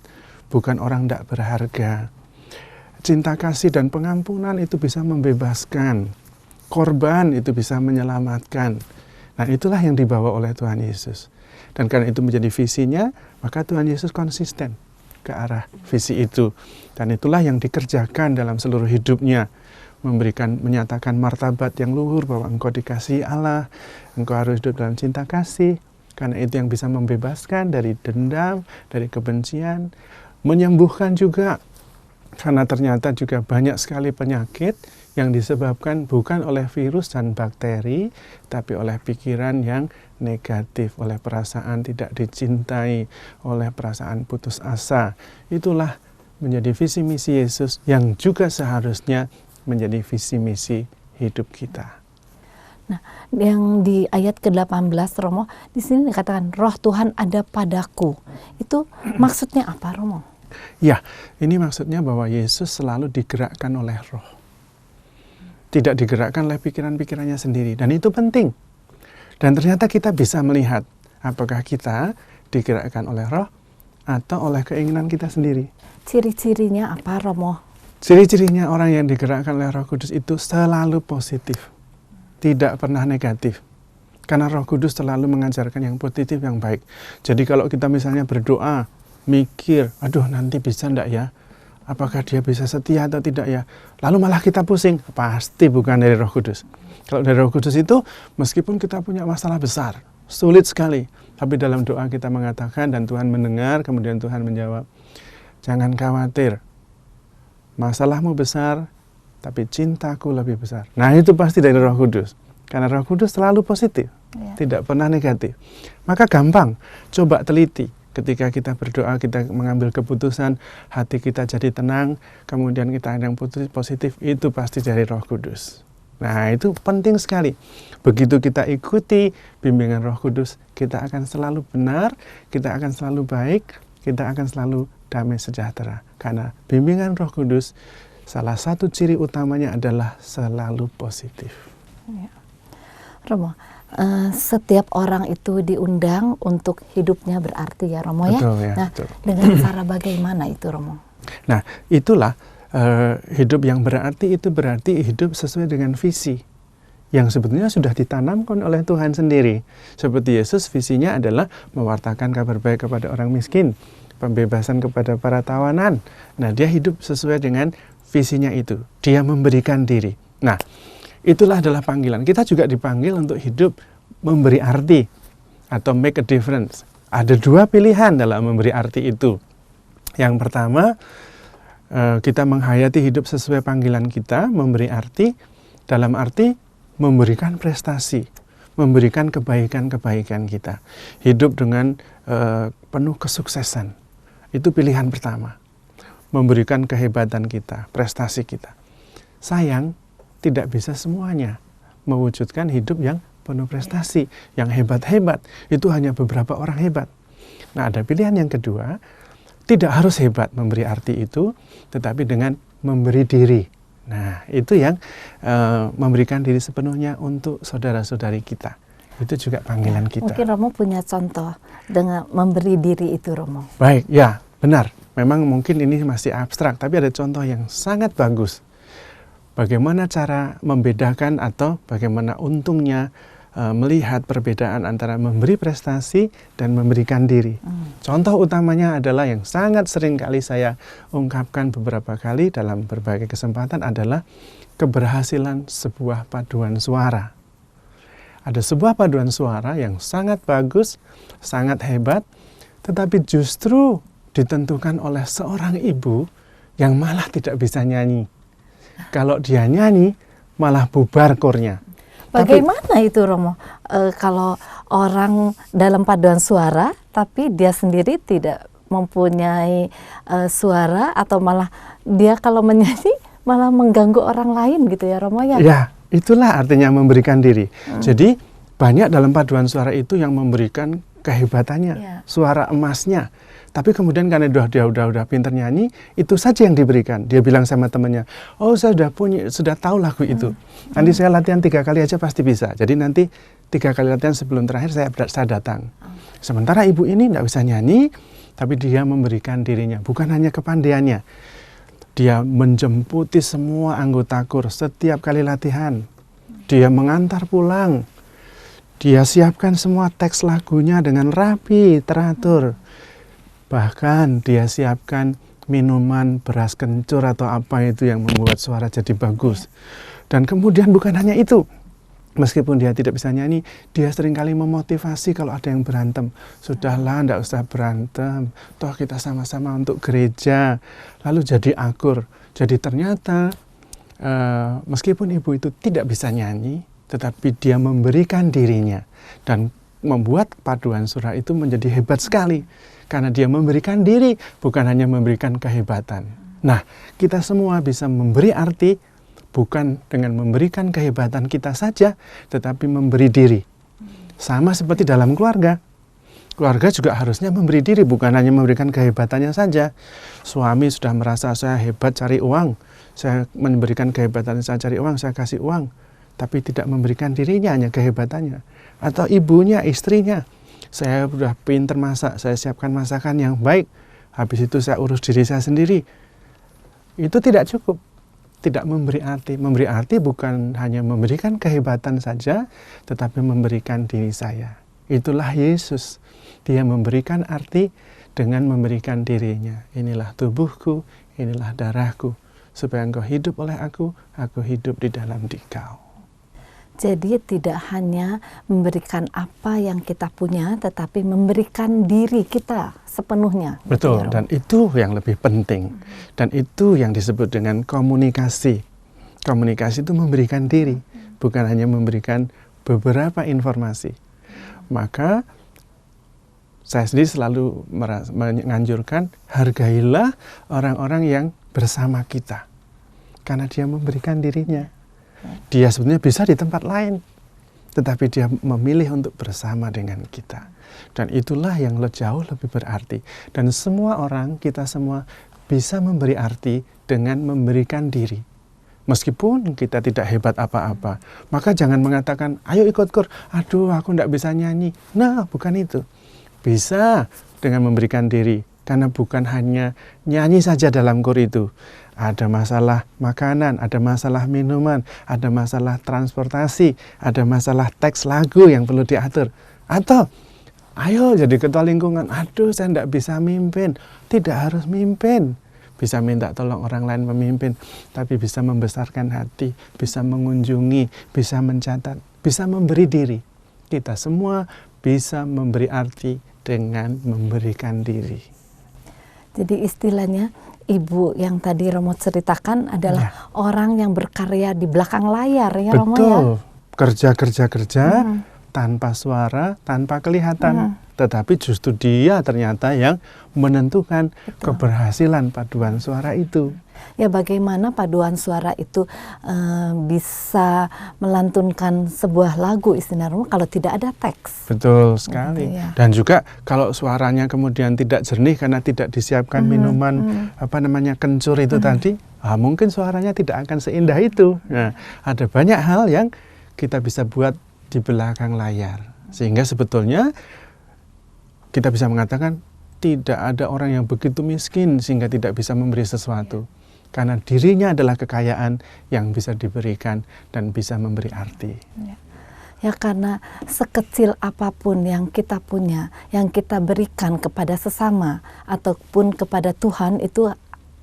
bukan orang tidak berharga. Cinta kasih dan pengampunan itu bisa membebaskan, korban itu bisa menyelamatkan. Nah, itulah yang dibawa oleh Tuhan Yesus. Dan karena itu menjadi visinya, maka Tuhan Yesus konsisten ke arah visi itu. Dan itulah yang dikerjakan dalam seluruh hidupnya. menyatakan martabat yang luhur bahwa engkau dikasihi Allah, engkau harus hidup dalam cinta kasih, karena itu yang bisa membebaskan dari dendam, dari kebencian, menyembuhkan juga, karena ternyata juga banyak sekali penyakit yang disebabkan bukan oleh virus dan bakteri, tapi oleh pikiran yang negatif, oleh perasaan tidak dicintai, oleh perasaan putus asa. Itulah menjadi visi misi Yesus yang juga seharusnya menjadi visi misi hidup kita. Nah, yang di ayat ke-18 Romo, di sini dikatakan Roh Tuhan ada padaku. Itu maksudnya apa, Romo? Ya, ini maksudnya bahwa Yesus selalu digerakkan oleh Roh. Tidak digerakkan oleh pikiran-pikirannya sendiri. Dan itu penting. Dan ternyata kita bisa melihat apakah kita digerakkan oleh Roh atau oleh keinginan kita sendiri. Ciri-cirinya apa, Romo? Ciri-cirinya orang yang digerakkan oleh Roh Kudus itu selalu positif. Tidak pernah negatif. Karena Roh Kudus selalu mengajarkan yang positif, yang baik. Jadi kalau kita misalnya berdoa, mikir, aduh nanti bisa enggak ya? Apakah dia bisa setia atau tidak ya? Lalu malah kita pusing, pasti bukan dari Roh Kudus. Kalau dari Roh Kudus itu, meskipun kita punya masalah besar, sulit sekali, tapi dalam doa kita mengatakan dan Tuhan mendengar, kemudian Tuhan menjawab, jangan khawatir, masalahmu besar, tapi cintaku lebih besar. Nah itu pasti dari Roh Kudus, karena Roh Kudus selalu positif, tidak pernah negatif. Maka gampang, coba teliti. Ketika kita berdoa, kita mengambil keputusan, hati kita jadi tenang, kemudian kita ada yang positif, itu pasti dari Roh Kudus. Nah, itu penting sekali. Begitu kita ikuti bimbingan Roh Kudus, kita akan selalu benar, kita akan selalu baik, kita akan selalu damai sejahtera. Karena bimbingan Roh Kudus, salah satu ciri utamanya adalah selalu positif. Ya. Romo, setiap orang itu diundang untuk hidupnya berarti ya, Romo, ya? Betul, ya, nah, betul. Dengan cara bagaimana itu, Romo? Nah, itulah hidup yang berarti itu berarti hidup sesuai dengan visi yang sebetulnya sudah ditanamkan oleh Tuhan sendiri. Seperti Yesus, visinya adalah mewartakan kabar baik kepada orang miskin, pembebasan kepada para tawanan. Nah, dia hidup sesuai dengan visinya itu. Dia memberikan diri. Nah, itulah adalah panggilan. Kita juga dipanggil untuk hidup memberi arti atau make a difference. Ada dua pilihan dalam memberi arti itu. Yang pertama, kita menghayati hidup sesuai panggilan kita, memberi arti, dalam arti memberikan prestasi, memberikan kebaikan-kebaikan kita. Hidup dengan penuh kesuksesan. Itu pilihan pertama. Memberikan kehebatan kita, prestasi kita. Sayang, tidak bisa semuanya mewujudkan hidup yang penuh prestasi, yang hebat-hebat. Itu hanya beberapa orang hebat. Nah, ada pilihan yang kedua, tidak harus hebat memberi arti itu, tetapi dengan memberi diri. Nah, itu yang memberikan diri sepenuhnya untuk saudara-saudari kita. Itu juga panggilan kita. Mungkin Romo punya contoh dengan memberi diri itu, Romo. Baik, ya, benar. Memang mungkin ini masih abstrak, tapi ada contoh yang sangat bagus. Bagaimana cara membedakan atau bagaimana untungnya melihat perbedaan antara memberi prestasi dan memberikan diri. Contoh utamanya adalah yang sangat sering kali saya ungkapkan beberapa kali dalam berbagai kesempatan adalah keberhasilan sebuah paduan suara. Ada sebuah paduan suara yang sangat bagus, sangat hebat, tetapi justru ditentukan oleh seorang ibu yang malah tidak bisa nyanyi. Kalau dia nyanyi, malah bubar kornya. Bagaimana itu, Romo? Kalau orang dalam paduan suara, tapi dia sendiri tidak mempunyai suara, atau malah dia kalau menyanyi malah mengganggu orang lain gitu ya, Romo, ya? Ya, itulah artinya memberikan diri. Jadi banyak dalam paduan suara itu yang memberikan kehebatannya, suara emasnya. Tapi kemudian karena dia udah pinter nyanyi, itu saja yang diberikan. Dia bilang sama temannya, oh saya sudah tahu lagu itu. Nanti saya latihan 3 kali aja pasti bisa. Jadi nanti 3 kali latihan sebelum terakhir saya datang. Sementara ibu ini tidak bisa nyanyi, tapi dia memberikan dirinya. Bukan hanya kepandaiannya. Dia menjemputi semua anggota KUR setiap kali latihan. Dia mengantar pulang. Dia siapkan semua teks lagunya dengan rapi, teratur. Bahkan dia siapkan minuman, beras kencur atau apa itu yang membuat suara jadi bagus. Dan kemudian bukan hanya itu, meskipun dia tidak bisa nyanyi, dia seringkali memotivasi kalau ada yang berantem. Sudahlah, tidak usah berantem, toh kita sama-sama untuk gereja. Lalu jadi akur. Jadi ternyata meskipun ibu itu tidak bisa nyanyi, tetapi dia memberikan dirinya dan membuat paduan suara itu menjadi hebat sekali. Karena dia memberikan diri, bukan hanya memberikan kehebatan. Nah, kita semua bisa memberi arti, bukan dengan memberikan kehebatan kita saja, tetapi memberi diri. Sama seperti dalam keluarga. Keluarga juga harusnya memberi diri, bukan hanya memberikan kehebatannya saja. Suami sudah merasa saya hebat cari uang, saya memberikan kehebatan saya cari uang, saya kasih uang. Tapi tidak memberikan dirinya, hanya kehebatannya. Atau ibunya, istrinya, saya sudah pintar masak, saya siapkan masakan yang baik, habis itu saya urus diri saya sendiri. Itu tidak cukup. Tidak memberi arti. Memberi arti bukan hanya memberikan kehebatan saja, tetapi memberikan diri saya. Itulah Yesus. Dia memberikan arti dengan memberikan dirinya. Inilah tubuhku, inilah darahku. Supaya engkau hidup oleh aku hidup di dalam dikau. Jadi tidak hanya memberikan apa yang kita punya, tetapi memberikan diri kita sepenuhnya. Betul, dan itu yang lebih penting. Dan itu yang disebut dengan komunikasi. Komunikasi itu memberikan diri, bukan hanya memberikan beberapa informasi. Maka saya sendiri selalu menganjurkan, hargailah orang-orang yang bersama kita. Karena dia memberikan dirinya. Dia sebenarnya bisa di tempat lain, tetapi dia memilih untuk bersama dengan kita. Dan itulah yang jauh lebih berarti. Dan semua orang, kita semua bisa memberi arti dengan memberikan diri. Meskipun kita tidak hebat apa-apa, maka jangan mengatakan, ayo ikut kur, aduh aku tidak bisa nyanyi. Nah, bukan itu. Bisa dengan memberikan diri. Karena bukan hanya nyanyi saja dalam kur itu. Ada masalah makanan, ada masalah minuman, ada masalah transportasi, ada masalah teks lagu yang perlu diatur. Atau, ayo jadi ketua lingkungan, aduh saya tidak bisa mimpin. Tidak harus mimpin. Bisa minta tolong orang lain memimpin, tapi bisa membesarkan hati, bisa mengunjungi, bisa mencatat, bisa memberi diri. Kita semua bisa memberi arti dengan memberikan diri. Jadi istilahnya, Ibu yang tadi Romo ceritakan adalah orang yang berkarya di belakang layar ya. Betul. Romo ya. Kerja tanpa suara, tanpa kelihatan. Tetapi justru dia ternyata yang menentukan keberhasilan paduan suara itu. Ya, bagaimana paduan suara itu bisa melantunkan sebuah lagu istilahnya kalau tidak ada teks. Betul sekali. Gitu, ya. Dan juga kalau suaranya kemudian tidak jernih karena tidak disiapkan minuman kencur itu tadi, mungkin suaranya tidak akan seindah itu. Nah, ada banyak hal yang kita bisa buat di belakang layar. Sehingga sebetulnya kita bisa mengatakan tidak ada orang yang begitu miskin sehingga tidak bisa memberi sesuatu. Karena dirinya adalah kekayaan yang bisa diberikan dan bisa memberi arti. Ya, karena sekecil apapun yang kita punya, yang kita berikan kepada sesama ataupun kepada Tuhan, itu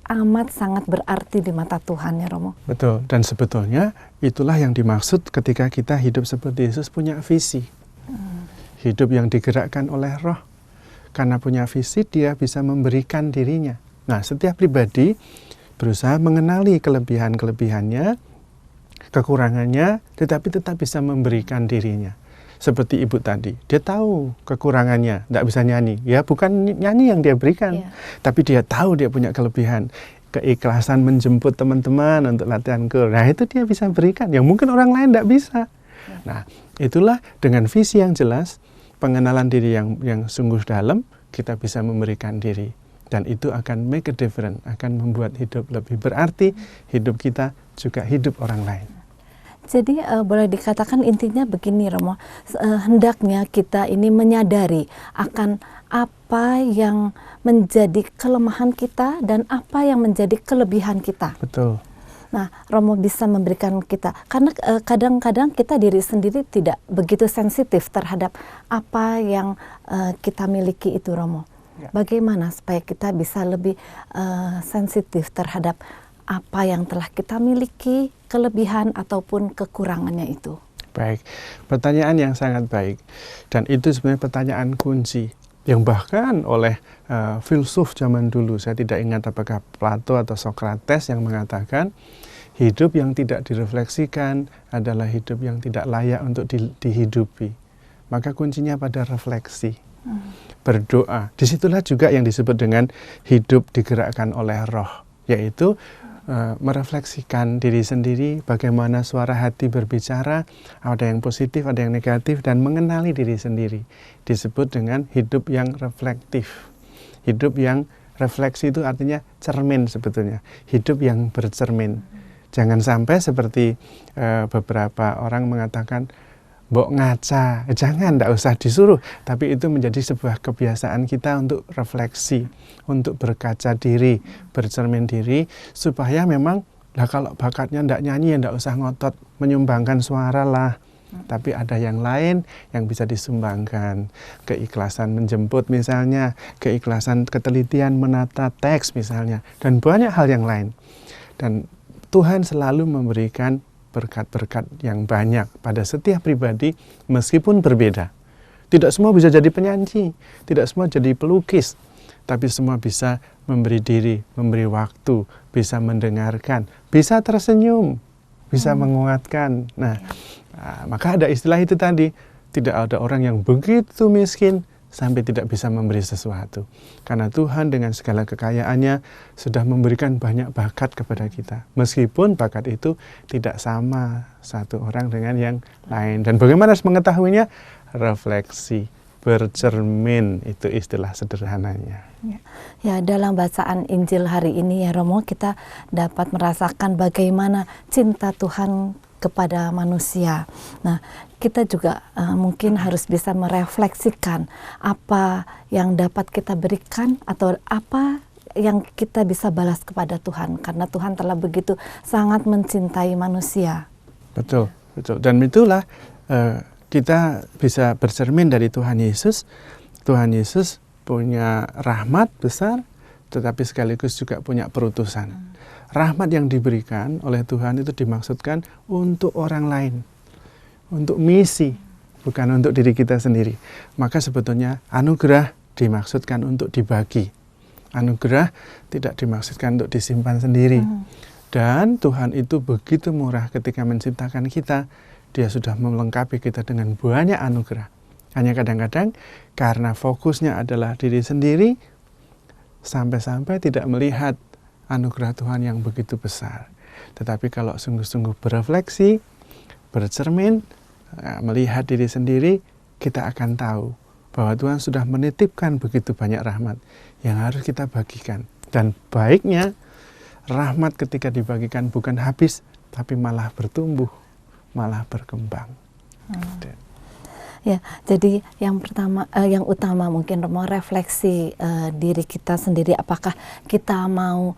amat sangat berarti di mata Tuhan ya Romo. Betul, dan sebetulnya itulah yang dimaksud ketika kita hidup seperti Yesus punya visi. Hidup yang digerakkan oleh Roh. Karena punya visi, dia bisa memberikan dirinya. Nah, setiap pribadi berusaha mengenali kelebihan-kelebihannya, kekurangannya, tetapi tetap bisa memberikan dirinya. Seperti ibu tadi, dia tahu kekurangannya, tidak bisa nyanyi. Ya, bukan nyanyi yang dia berikan, tapi dia tahu dia punya kelebihan. Keikhlasan menjemput teman-teman untuk latihan kur. Nah, itu dia bisa berikan, yang mungkin orang lain tidak bisa. Nah, itulah dengan visi yang jelas, pengenalan diri yang sungguh dalam, kita bisa memberikan diri. Dan itu akan make a difference, akan membuat hidup lebih berarti, hidup kita juga hidup orang lain. Jadi boleh dikatakan intinya begini Romo, hendaknya kita ini menyadari akan apa yang menjadi kelemahan kita dan apa yang menjadi kelebihan kita. Betul. Nah, Romo bisa memberikan kita, karena kadang-kadang kita diri sendiri tidak begitu sensitif terhadap apa yang kita miliki itu Romo. Ya. Bagaimana supaya kita bisa lebih sensitif terhadap apa yang telah kita miliki, kelebihan ataupun kekurangannya itu? Baik, pertanyaan yang sangat baik. Dan itu sebenarnya pertanyaan kunci yang bahkan oleh filsuf zaman dulu, saya tidak ingat apakah Plato atau Socrates, yang mengatakan hidup yang tidak direfleksikan adalah hidup yang tidak layak untuk dihidupi. Maka kuncinya pada refleksi, berdoa. Disitulah juga yang disebut dengan hidup digerakkan oleh roh, yaitu merefleksikan diri sendiri, bagaimana suara hati berbicara, ada yang positif, ada yang negatif, dan mengenali diri sendiri. Disebut dengan hidup yang reflektif. Hidup yang refleksi itu artinya cermin sebetulnya, hidup yang bercermin. Jangan sampai seperti beberapa orang mengatakan, mbok ngaca, jangan, tidak usah disuruh. Tapi itu menjadi sebuah kebiasaan kita untuk refleksi, untuk berkaca diri, bercermin diri, supaya memang, lah kalau bakatnya tidak nyanyi ya tidak usah ngotot menyumbangkan suara lah. Tapi ada yang lain yang bisa disumbangkan. Keikhlasan menjemput misalnya, keikhlasan ketelitian menata teks misalnya, dan banyak hal yang lain. Dan Tuhan selalu memberikan berkat-berkat yang banyak pada setiap pribadi meskipun berbeda. Tidak semua bisa jadi penyanyi, tidak semua jadi pelukis, tapi semua bisa memberi diri, memberi waktu, bisa mendengarkan, bisa tersenyum, bisa menguatkan. Nah, maka ada istilah itu tadi, tidak ada orang yang begitu miskin sampai tidak bisa memberi sesuatu. Karena Tuhan dengan segala kekayaannya sudah memberikan banyak bakat kepada kita. Meskipun bakat itu tidak sama satu orang dengan yang lain. Dan bagaimana harus mengetahuinya? Refleksi, bercermin, itu istilah sederhananya. Ya, dalam bacaan Injil hari ini ya Romo, kita dapat merasakan bagaimana cinta Tuhan kepada manusia. Nah, kita juga mungkin harus bisa merefleksikan apa yang dapat kita berikan atau apa yang kita bisa balas kepada Tuhan, karena Tuhan telah begitu sangat mencintai manusia. Betul, betul. Dan itulah kita bisa bercermin dari Tuhan Yesus. Tuhan Yesus punya rahmat besar, tetapi sekaligus juga punya perutusan. Rahmat yang diberikan oleh Tuhan itu dimaksudkan untuk orang lain, untuk misi, bukan untuk diri kita sendiri. Maka sebetulnya anugerah dimaksudkan untuk dibagi. Anugerah tidak dimaksudkan untuk disimpan sendiri. Dan Tuhan itu begitu murah ketika menciptakan kita, Dia sudah melengkapi kita dengan banyak anugerah. Hanya kadang-kadang karena fokusnya adalah diri sendiri, sampai-sampai tidak melihat anugerah Tuhan yang begitu besar. Tetapi kalau sungguh-sungguh berefleksi, bercermin, melihat diri sendiri, kita akan tahu bahwa Tuhan sudah menitipkan begitu banyak rahmat yang harus kita bagikan. Dan baiknya, rahmat ketika dibagikan bukan habis, tapi malah bertumbuh, malah berkembang. Ya, jadi yang pertama, yang utama mungkin Romo, refleksi diri kita sendiri. Apakah kita mau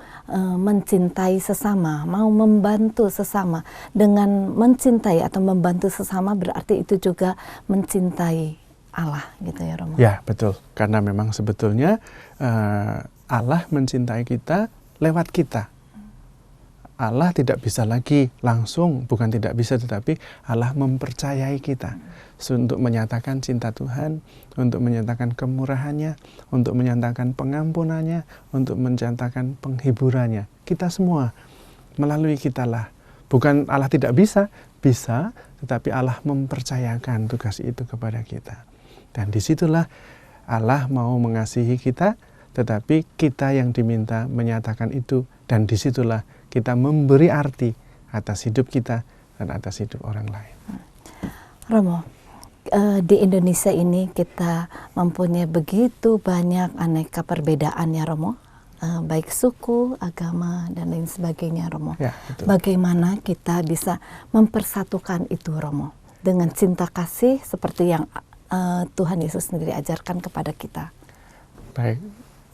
mencintai sesama, mau membantu sesama? Dengan mencintai atau membantu sesama berarti itu juga mencintai Allah, gitu ya Romo? Ya, betul. Karena memang sebetulnya Allah mencintai kita lewat kita. Allah tidak bisa lagi langsung, bukan tidak bisa, tetapi Allah mempercayai kita untuk menyatakan cinta Tuhan, untuk menyatakan kemurahannya, untuk menyatakan pengampunannya, untuk menyatakan penghiburannya. Kita semua, melalui kitalah. Bukan Allah tidak bisa, bisa, tetapi Allah mempercayakan tugas itu kepada kita. Dan disitulah Allah mau mengasihi kita, tetapi kita yang diminta menyatakan itu, dan disitulah kita memberi arti atas hidup kita dan atas hidup orang lain. Romo, di Indonesia ini kita mempunyai begitu banyak aneka perbedaan ya Romo, baik suku, agama, dan lain sebagainya Romo. Ya, betul. Bagaimana kita bisa mempersatukan itu Romo dengan cinta kasih seperti yang Tuhan Yesus sendiri ajarkan kepada kita? Baik,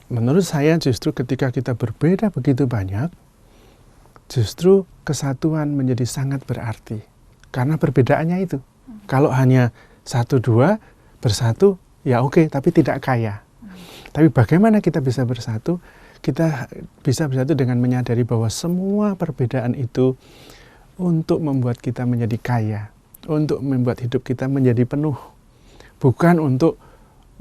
menurut saya justru ketika kita berbeda begitu banyak, justru kesatuan menjadi sangat berarti. Karena perbedaannya itu. Kalau hanya 1-2 bersatu, ya oke, tapi tidak kaya. Tapi bagaimana kita bisa bersatu? Kita bisa bersatu dengan menyadari bahwa semua perbedaan itu untuk membuat kita menjadi kaya, untuk membuat hidup kita menjadi penuh. Bukan untuk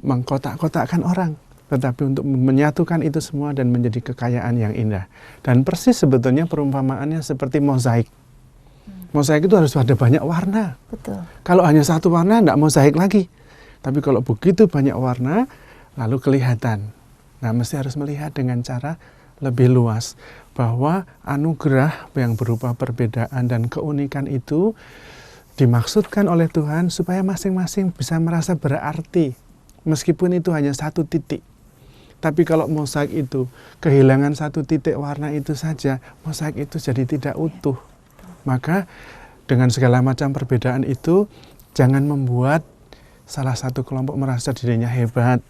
mengkotak-kotakkan orang, tetapi untuk menyatukan itu semua dan menjadi kekayaan yang indah. Dan persis sebetulnya perumpamaannya seperti mozaik. Mozaik itu harus ada banyak warna. Betul. Kalau hanya satu warna, tidak mozaik lagi. Tapi kalau begitu banyak warna, lalu kelihatan. Nah, mesti harus melihat dengan cara lebih luas bahwa anugerah yang berupa perbedaan dan keunikan itu dimaksudkan oleh Tuhan supaya masing-masing bisa merasa berarti, meskipun itu hanya satu titik. Tapi kalau mozaik itu kehilangan satu titik warna itu saja, mozaik itu jadi tidak utuh. Maka dengan segala macam perbedaan itu, jangan membuat salah satu kelompok merasa dirinya hebat.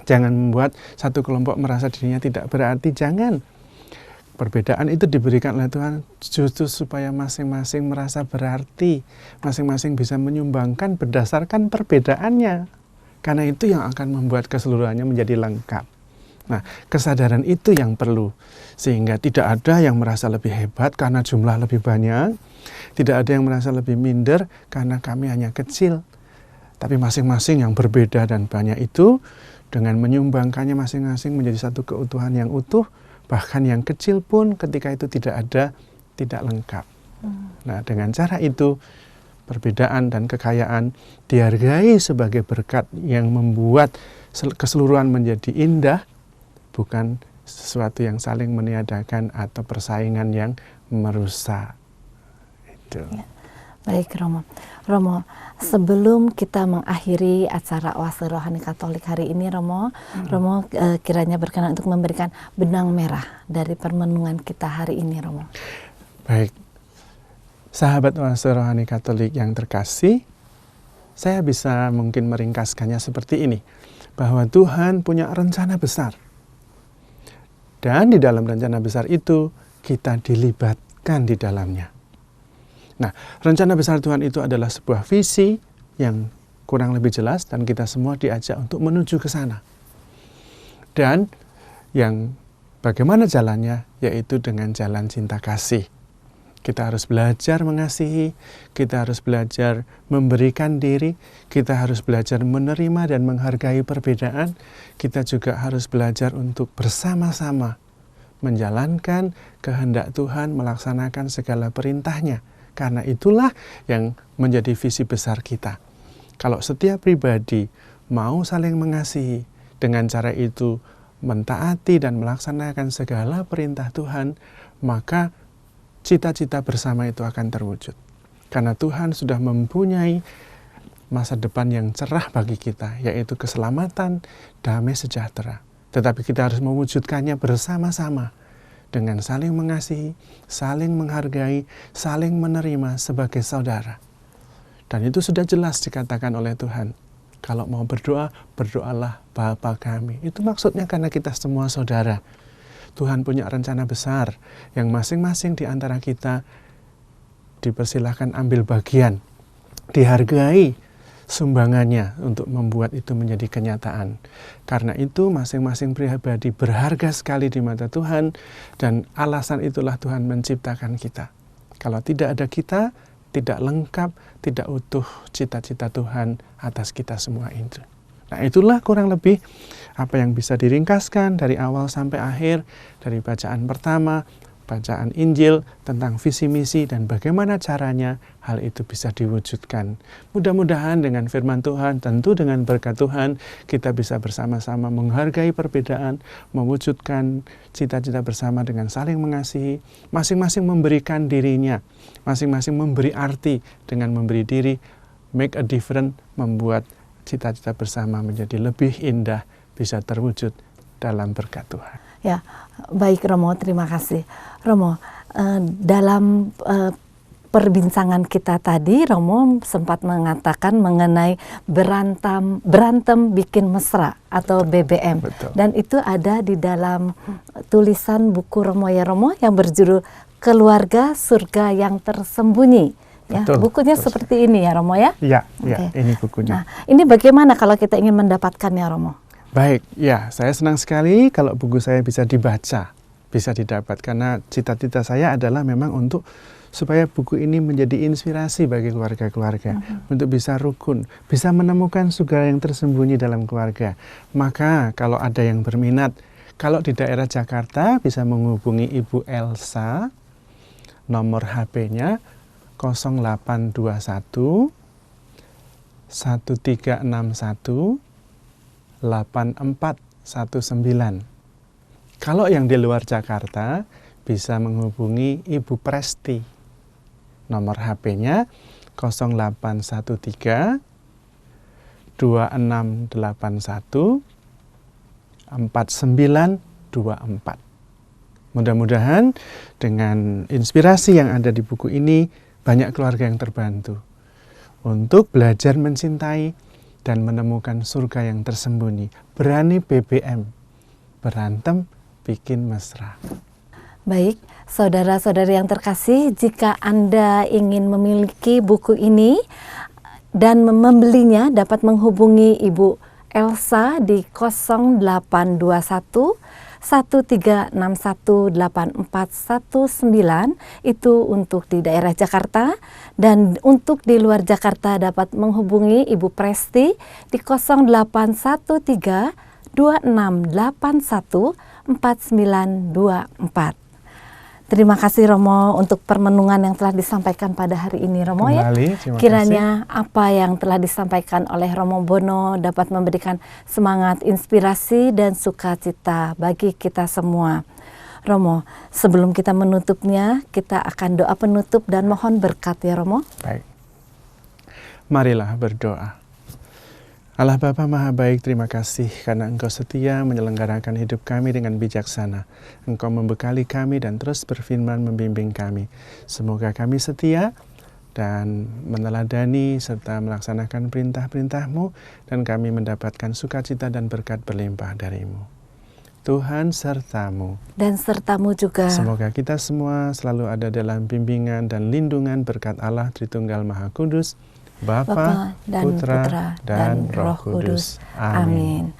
Jangan membuat satu kelompok merasa dirinya tidak berarti, jangan. Perbedaan itu diberikan oleh Tuhan justru supaya masing-masing merasa berarti, masing-masing bisa menyumbangkan berdasarkan perbedaannya. Karena itu yang akan membuat keseluruhannya menjadi lengkap. Nah, kesadaran itu yang perlu, sehingga tidak ada yang merasa lebih hebat karena jumlah lebih banyak, tidak ada yang merasa lebih minder karena kami hanya kecil. Tapi masing-masing yang berbeda dan banyak itu, dengan menyumbangkannya masing-masing menjadi satu keutuhan yang utuh, bahkan yang kecil pun ketika itu tidak ada, tidak lengkap. Nah, dengan cara itu, perbedaan dan kekayaan dihargai sebagai berkat yang membuat keseluruhan menjadi indah, bukan sesuatu yang saling meniadakan atau persaingan yang merusak. Itu. Ya. Baik, Romo. Romo, sebelum kita mengakhiri acara Oase Rohani Katolik hari ini, Romo, Romo kiranya berkenan untuk memberikan benang merah dari permenungan kita hari ini, Romo. Baik, sahabat Oase Rohani Katolik yang terkasih, saya bisa mungkin meringkaskannya seperti ini, bahwa Tuhan punya rencana besar. Dan di dalam rencana besar itu, kita dilibatkan di dalamnya. Nah, rencana besar Tuhan itu adalah sebuah visi yang kurang lebih jelas dan kita semua diajak untuk menuju ke sana. Dan yang bagaimana jalannya, yaitu dengan jalan cinta kasih. Kita harus belajar mengasihi, kita harus belajar memberikan diri, kita harus belajar menerima dan menghargai perbedaan, kita juga harus belajar untuk bersama-sama menjalankan kehendak Tuhan, melaksanakan segala perintahnya. Karena itulah yang menjadi visi besar kita. Kalau setiap pribadi mau saling mengasihi, dengan cara itu mentaati dan melaksanakan segala perintah Tuhan, maka cita-cita bersama itu akan terwujud. Karena Tuhan sudah mempunyai masa depan yang cerah bagi kita, yaitu keselamatan, damai sejahtera. Tetapi kita harus mewujudkannya bersama-sama, dengan saling mengasihi, saling menghargai, saling menerima sebagai saudara. Dan itu sudah jelas dikatakan oleh Tuhan. Kalau mau berdoa, berdoalah Bapa kami. Itu maksudnya karena kita semua saudara. Tuhan punya rencana besar yang masing-masing di antara kita dipersilahkan ambil bagian, dihargai sumbangannya untuk membuat itu menjadi kenyataan. Karena itu masing-masing pribadi berharga sekali di mata Tuhan, dan alasan itulah Tuhan menciptakan kita. Kalau tidak ada kita, tidak lengkap, tidak utuh cita-cita Tuhan atas kita semua itu. Nah, itulah kurang lebih apa yang bisa diringkaskan dari awal sampai akhir, dari bacaan pertama, bacaan Injil tentang visi misi dan bagaimana caranya hal itu bisa diwujudkan. Mudah-mudahan dengan firman Tuhan, tentu dengan berkat Tuhan, kita bisa bersama-sama menghargai perbedaan, mewujudkan cita-cita bersama dengan saling mengasihi, masing-masing memberikan dirinya, masing-masing memberi arti dengan memberi diri, make a difference, membuat cita-cita bersama menjadi lebih indah, bisa terwujud dalam berkat Tuhan. Ya, baik Romo, terima kasih. Romo, dalam perbincangan kita tadi, Romo sempat mengatakan mengenai berantem bikin mesra atau BBM. Betul. Dan itu ada di dalam tulisan buku Romo ya Romo yang berjudul Keluarga Surga yang Tersembunyi. Ya, Betul, bukunya betul. Seperti ini ya Romo ya? Iya, Oke. ini bukunya. Nah, ini bagaimana kalau kita ingin mendapatkannya Romo? Baik, ya saya senang sekali kalau buku saya bisa dibaca, bisa didapat. Karena cita-cita saya adalah memang untuk supaya buku ini menjadi inspirasi bagi keluarga-keluarga. Untuk bisa rukun, bisa menemukan surga yang tersembunyi dalam keluarga. Maka kalau ada yang berminat, kalau di daerah Jakarta bisa menghubungi Ibu Elsa, nomor HP-nya 0821 1361 8419. Kalau yang di luar Jakarta bisa menghubungi Ibu Presti. Nomor HP-nya 0813 2681 4924. Mudah-mudahan dengan inspirasi yang ada di buku ini banyak keluarga yang terbantu untuk belajar mencintai dan menemukan surga yang tersembunyi. Berani BBM, berantem bikin mesra. Baik, saudara-saudari yang terkasih, jika Anda ingin memiliki buku ini dan membelinya, dapat menghubungi Ibu Elsa di 0821 13618419, itu untuk di daerah Jakarta, dan untuk di luar Jakarta dapat menghubungi Ibu Presti di 0813 2681 4924. Terima kasih Romo untuk permenungan yang telah disampaikan pada hari ini Romo. Kembali, ya. Kiranya apa yang telah disampaikan oleh Romo Bono dapat memberikan semangat, inspirasi dan sukacita bagi kita semua. Romo, sebelum kita menutupnya, kita akan doa penutup dan mohon berkat ya Romo. Baik. Marilah berdoa. Allah Bapa Maha Baik, terima kasih karena Engkau setia menyelenggarakan hidup kami dengan bijaksana. Engkau membekali kami dan terus berfirman membimbing kami. Semoga kami setia dan meneladani serta melaksanakan perintah-perintah-Mu dan kami mendapatkan sukacita dan berkat berlimpah dari-Mu. Tuhan sertamu. Dan sertamu juga. Semoga kita semua selalu ada dalam bimbingan dan lindungan berkat Allah Tritunggal Maha Kudus, Bapa, Putra, dan Roh Kudus. Amin.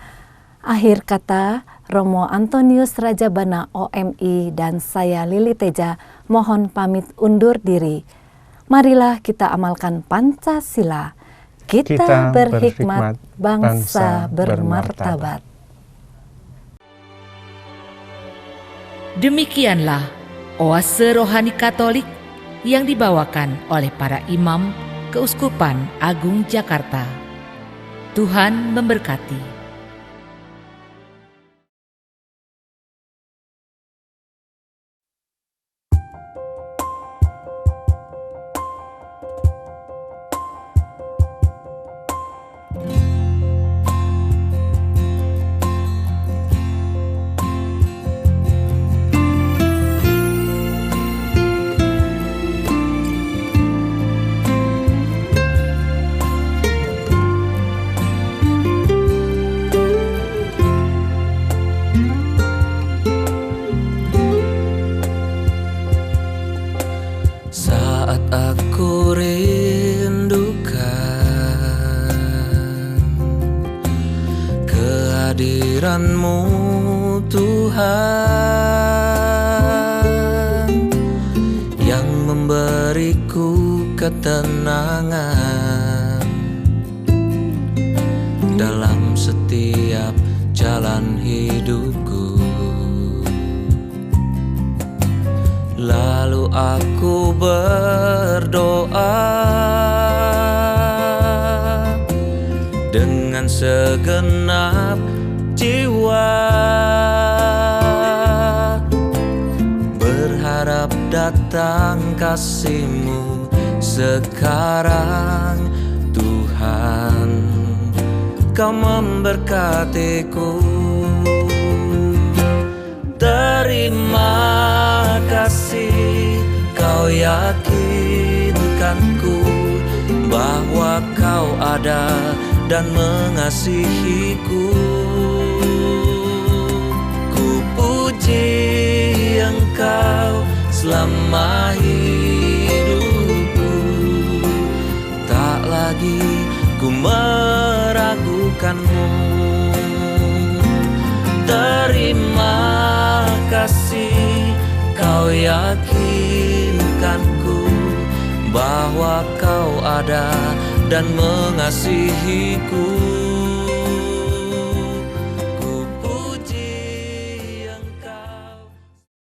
Akhir kata, Romo Antonius Rajabana OMI dan saya Lili Teja mohon pamit undur diri. Marilah kita amalkan Pancasila. Kita berhikmat, bangsa bermartabat. Demikianlah oase rohani Katolik yang dibawakan oleh para imam Keuskupan Agung Jakarta. Tuhan memberkati. kehadiran-Mu Tuhan, yang memberiku ketenangan dalam setiap jalan hidupku. Lalu aku berdoa dengan segenap jiwa, berharap datang kasih-Mu sekarang. Tuhan, Kau memberkatiku. Terima kasih, Kau yakinkanku bahwa Kau ada dan mengasihiku. Ku puji Engkau selama hidupku, tak lagi ku meragukan-Mu. terima kasih, kau yakinkanku bahwa kau ada dan mengasihiku.